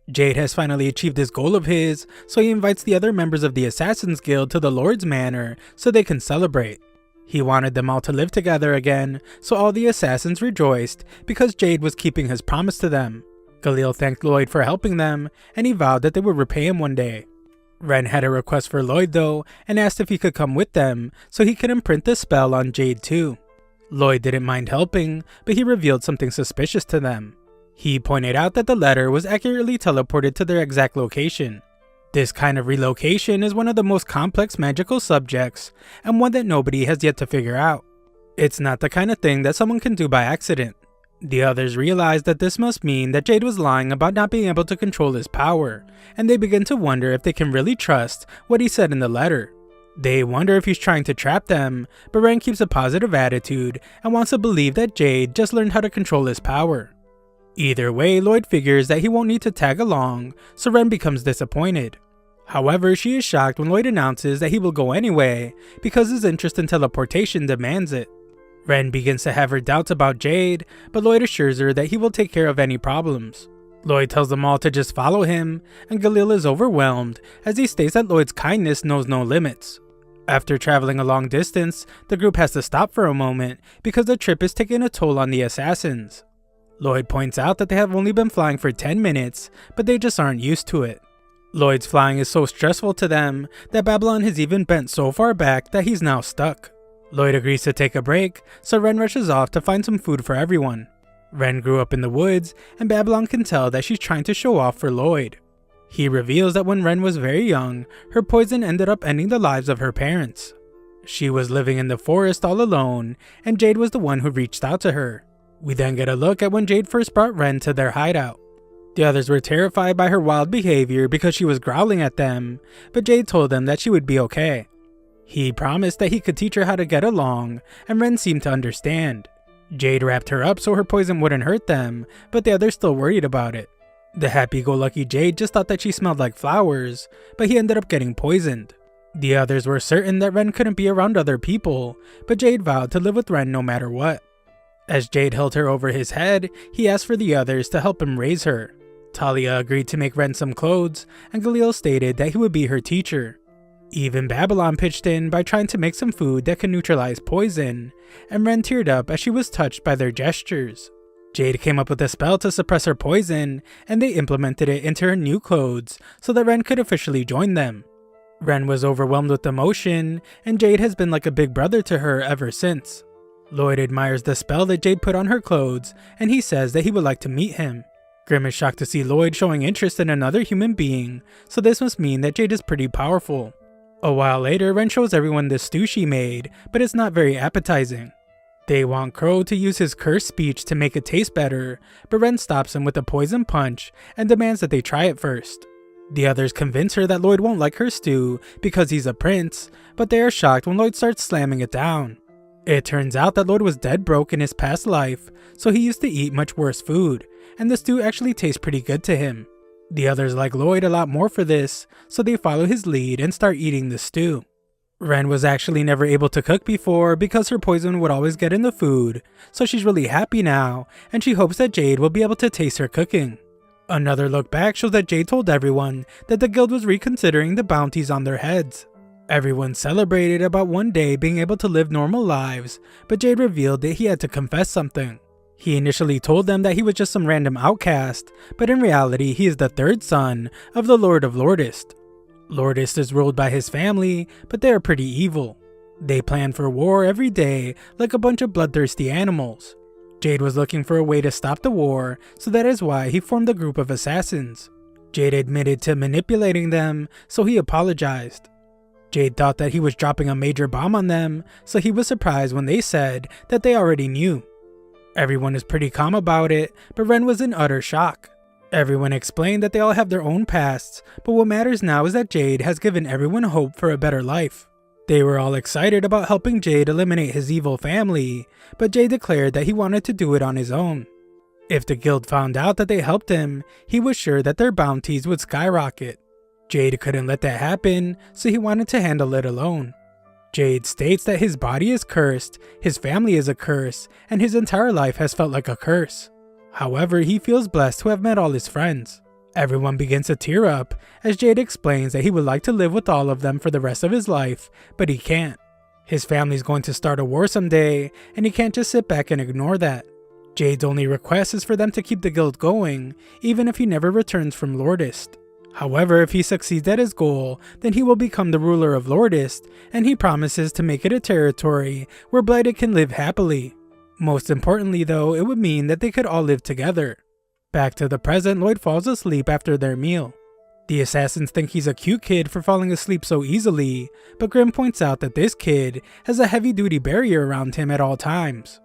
Jade has finally achieved this goal of his, so he invites the other members of the Assassin's Guild to the Lord's Manor so they can celebrate. He wanted them all to live together again, so all the assassins rejoiced because Jade was keeping his promise to them. Galil thanked Lloyd for helping them, and he vowed that they would repay him one day. Ren had a request for Lloyd though, and asked if he could come with them, so he could imprint the spell on Jade too. Lloyd didn't mind helping, but he revealed something suspicious to them. He pointed out that the letter was accurately teleported to their exact location. This kind of relocation is one of the most complex magical subjects, and one that nobody has yet to figure out. It's not the kind of thing that someone can do by accident. The others realize that this must mean that Jade was lying about not being able to control his power, and they begin to wonder if they can really trust what he said in the letter. They wonder if he's trying to trap them, but Ren keeps a positive attitude and wants to believe that Jade just learned how to control his power. Either way, Lloyd figures that he won't need to tag along, so Ren becomes disappointed. However, she is shocked when Lloyd announces that he will go anyway, because his interest in teleportation demands it. Ren begins to have her doubts about Jade, but Lloyd assures her that he will take care of any problems. Lloyd tells them all to just follow him, and Galil is overwhelmed as he states that Lloyd's kindness knows no limits. After traveling a long distance, the group has to stop for a moment because the trip is taking a toll on the assassins. Lloyd points out that they have only been flying for 10 minutes, but they just aren't used to it. Lloyd's flying is so stressful to them that Babylon has even bent so far back that he's now stuck. Lloyd agrees to take a break, so Ren rushes off to find some food for everyone. Ren grew up in the woods, and Babylon can tell that she's trying to show off for Lloyd. He reveals that when Ren was very young, her poison ended up ending the lives of her parents. She was living in the forest all alone, and Jade was the one who reached out to her. We then get a look at when Jade first brought Ren to their hideout. The others were terrified by her wild behavior because she was growling at them, but Jade told them that she would be okay. He promised that he could teach her how to get along, and Ren seemed to understand. Jade wrapped her up so her poison wouldn't hurt them, but the others still worried about it. The happy-go-lucky Jade just thought that she smelled like flowers, but he ended up getting poisoned. The others were certain that Ren couldn't be around other people, but Jade vowed to live with Ren no matter what. As Jade held her over his head, he asked for the others to help him raise her. Talia agreed to make Ren some clothes, and Galil stated that he would be her teacher. Even Babylon pitched in by trying to make some food that could neutralize poison, and Ren teared up as she was touched by their gestures. Jade came up with a spell to suppress her poison, and they implemented it into her new clothes so that Ren could officially join them. Ren was overwhelmed with emotion, and Jade has been like a big brother to her ever since. Lloyd admires the spell that Jade put on her clothes, and he says that he would like to meet him. Grim is shocked to see Lloyd showing interest in another human being, so this must mean that Jade is pretty powerful. A while later, Ren shows everyone the stew she made, but it's not very appetizing. They want Crow to use his cursed speech to make it taste better, but Ren stops him with a poison punch and demands that they try it first. The others convince her that Lloyd won't like her stew because he's a prince, but they are shocked when Lloyd starts slamming it down. It turns out that Lloyd was dead broke in his past life, so he used to eat much worse food, and the stew actually tastes pretty good to him. The others like Lloyd a lot more for this, so they follow his lead and start eating the stew. Ren was actually never able to cook before because her poison would always get in the food, so she's really happy now, and she hopes that Jade will be able to taste her cooking. Another look back shows that Jade told everyone that the guild was reconsidering the bounties on their heads. Everyone celebrated about one day being able to live normal lives, but Jade revealed that he had to confess something. He initially told them that he was just some random outcast, but in reality he is the third son of the Lord of Lordest. Lordest is ruled by his family, but they are pretty evil. They plan for war every day like a bunch of bloodthirsty animals. Jade was looking for a way to stop the war, so that is why he formed a group of assassins. Jade admitted to manipulating them, so he apologized. Jade thought that he was dropping a major bomb on them, so he was surprised when they said that they already knew. Everyone is pretty calm about it, but Ren was in utter shock. Everyone explained that they all have their own pasts, but what matters now is that Jade has given everyone hope for a better life. They were all excited about helping Jade eliminate his evil family, but Jade declared that he wanted to do it on his own. If the guild found out that they helped him, he was sure that their bounties would skyrocket. Jade couldn't let that happen, so he wanted to handle it alone. Jade states that his body is cursed, his family is a curse, and his entire life has felt like a curse. However, he feels blessed to have met all his friends. Everyone begins to tear up as Jade explains that he would like to live with all of them for the rest of his life, but he can't. His family's going to start a war someday, and he can't just sit back and ignore that. Jade's only request is for them to keep the guild going, even if he never returns from Lordest. However, if he succeeds at his goal, then he will become the ruler of Lordest, and he promises to make it a territory where Blighted can live happily. Most importantly though, it would mean that they could all live together. Back to the present, Lloyd falls asleep after their meal. The assassins think he's a cute kid for falling asleep so easily, but Grim points out that this kid has a heavy-duty barrier around him at all times.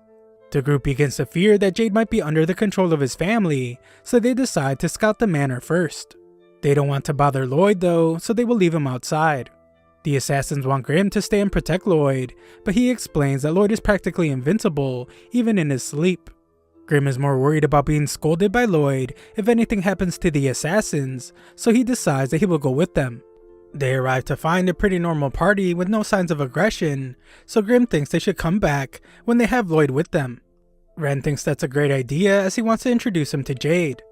The group begins to fear that Jade might be under the control of his family, so they decide to scout the manor first. They don't want to bother Lloyd though, so they will leave him outside. The assassins want Grim to stay and protect Lloyd, but he explains that Lloyd is practically invincible, even in his sleep. Grim is more worried about being scolded by Lloyd if anything happens to the assassins, so he decides that he will go with them. They arrive to find a pretty normal party with no signs of aggression, so Grim thinks they should come back when they have Lloyd with them. Ren thinks that's a great idea as he wants to introduce him to Jade.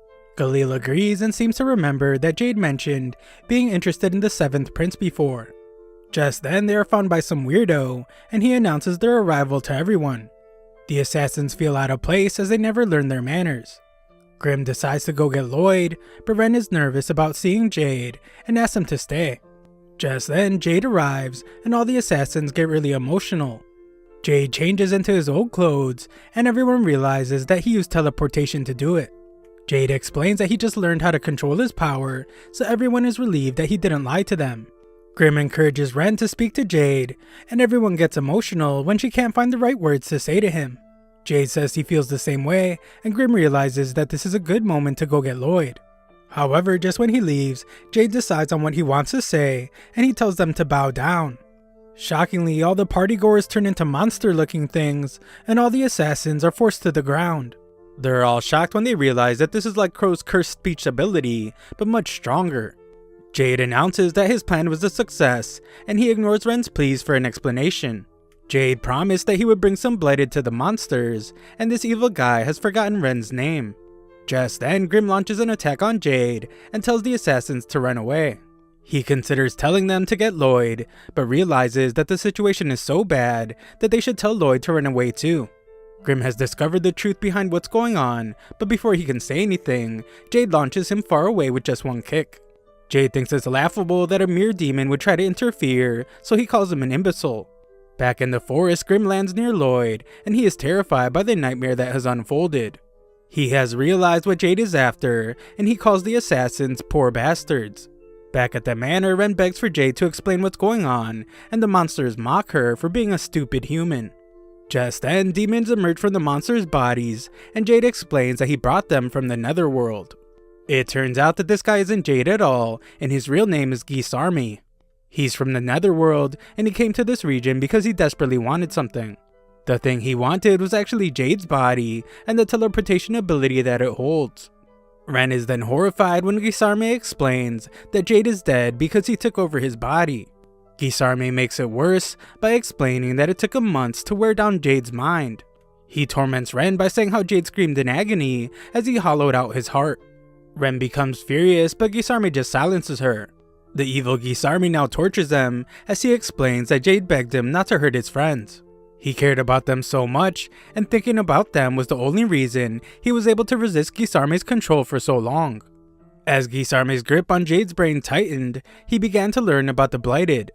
Galil agrees and seems to remember that Jade mentioned being interested in the 7th prince before. Just then they are found by some weirdo, and he announces their arrival to everyone. The assassins feel out of place as they never learn their manners. Grim decides to go get Lloyd, but Ren is nervous about seeing Jade and asks him to stay. Just then Jade arrives and all the assassins get really emotional. Jade changes into his old clothes and everyone realizes that he used teleportation to do it. Jade explains that he just learned how to control his power, so everyone is relieved that he didn't lie to them. Grim encourages Ren to speak to Jade, and everyone gets emotional when she can't find the right words to say to him. Jade says he feels the same way, and Grim realizes that this is a good moment to go get Lloyd. However, just when he leaves, Jade decides on what he wants to say, and he tells them to bow down. Shockingly, all the partygoers turn into monster-looking things, and all the assassins are forced to the ground. They're all shocked when they realize that this is like Crow's cursed speech ability, but much stronger. Jade announces that his plan was a success, and he ignores Ren's pleas for an explanation. Jade promised that he would bring some blighted to the monsters, and this evil guy has forgotten Ren's name. Just then, Grim launches an attack on Jade and tells the assassins to run away. He considers telling them to get Lloyd, but realizes that the situation is so bad that they should tell Lloyd to run away too. Grim has discovered the truth behind what's going on, but before he can say anything, Jade launches him far away with just one kick. Jade thinks it's laughable that a mere demon would try to interfere, so he calls him an imbecile. Back in the forest, Grim lands near Lloyd, and he is terrified by the nightmare that has unfolded. He has realized what Jade is after, and he calls the assassins poor bastards. Back at the manor, Ren begs for Jade to explain what's going on, and the monsters mock her for being a stupid human. Just then, demons emerge from the monsters' bodies, and Jade explains that he brought them from the netherworld. It turns out that this guy isn't Jade at all, and his real name is Gisarmi. He's from the netherworld, and he came to this region because he desperately wanted something. The thing he wanted was actually Jade's body, and the teleportation ability that it holds. Ren is then horrified when Gisarmi explains that Jade is dead because he took over his body. Gisarmi makes it worse by explaining that it took him months to wear down Jade's mind. He torments Ren by saying how Jade screamed in agony as he hollowed out his heart. Ren becomes furious, but Gisarmi just silences her. The evil Gisarmi now tortures them as he explains that Jade begged him not to hurt his friends. He cared about them so much, and thinking about them was the only reason he was able to resist Gisarmi's control for so long. As Gisarmi's grip on Jade's brain tightened, he began to learn about the Blighted.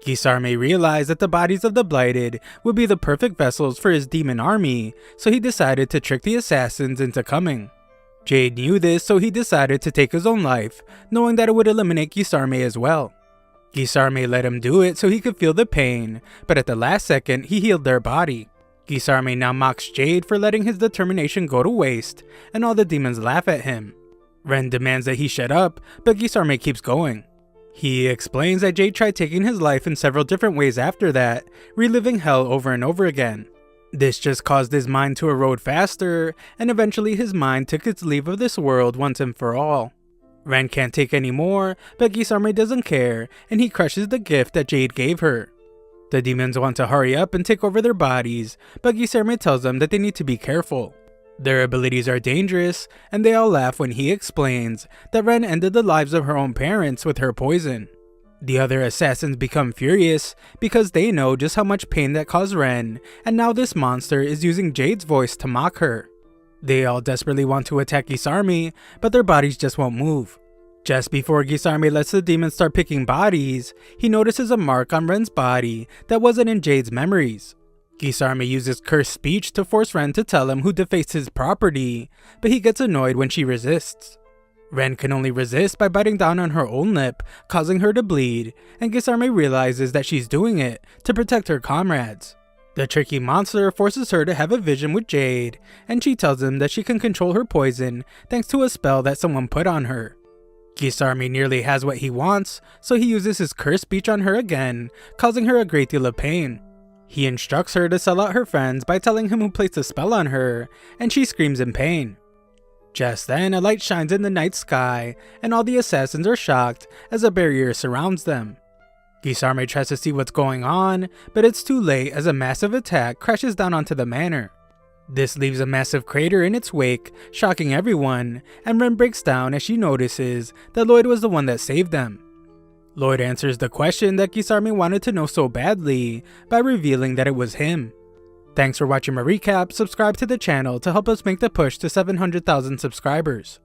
Gisarmi realized that the bodies of the Blighted would be the perfect vessels for his demon army, so he decided to trick the assassins into coming. Jade knew this, so he decided to take his own life, knowing that it would eliminate Gisarmi as well. Gisarmi let him do it so he could feel the pain, but at the last second, he healed their body. Gisarmi now mocks Jade for letting his determination go to waste, and all the demons laugh at him. Ren demands that he shut up, but Gisarmi keeps going. He explains that Jade tried taking his life in several different ways after that, reliving hell over and over again. This just caused his mind to erode faster, and eventually his mind took its leave of this world once and for all. Ren can't take any more, but Gisarmi doesn't care, and he crushes the gift that Jade gave her. The demons want to hurry up and take over their bodies, but Gisarmi tells them that they need to be careful. Their abilities are dangerous, and they all laugh when he explains that Ren ended the lives of her own parents with her poison. The other assassins become furious because they know just how much pain that caused Ren, and now this monster is using Jade's voice to mock her. They all desperately want to attack Gisarmi, but their bodies just won't move. Just before Gisarmi lets the demons start picking bodies, he notices a mark on Ren's body that wasn't in Jade's memories. Gisarmi uses cursed speech to force Ren to tell him who defaced his property, but he gets annoyed when she resists. Ren can only resist by biting down on her own lip, causing her to bleed, and Gisarmi realizes that she's doing it to protect her comrades. The tricky monster forces her to have a vision with Jade, and she tells him that she can control her poison thanks to a spell that someone put on her. Gisarmi nearly has what he wants, so he uses his cursed speech on her again, causing her a great deal of pain. He instructs her to sell out her friends by telling him who placed a spell on her, and she screams in pain. Just then, a light shines in the night sky, and all the assassins are shocked as a barrier surrounds them. Gisarmi tries to see what's going on, but it's too late as a massive attack crashes down onto the manor. This leaves a massive crater in its wake, shocking everyone, and Ren breaks down as she notices that Lloyd was the one that saved them. Lloyd answers the question that Kisarme wanted to know so badly by revealing that it was him. Thanks for watching my recap. Subscribe to the channel to help us make the push to 700,000 subscribers.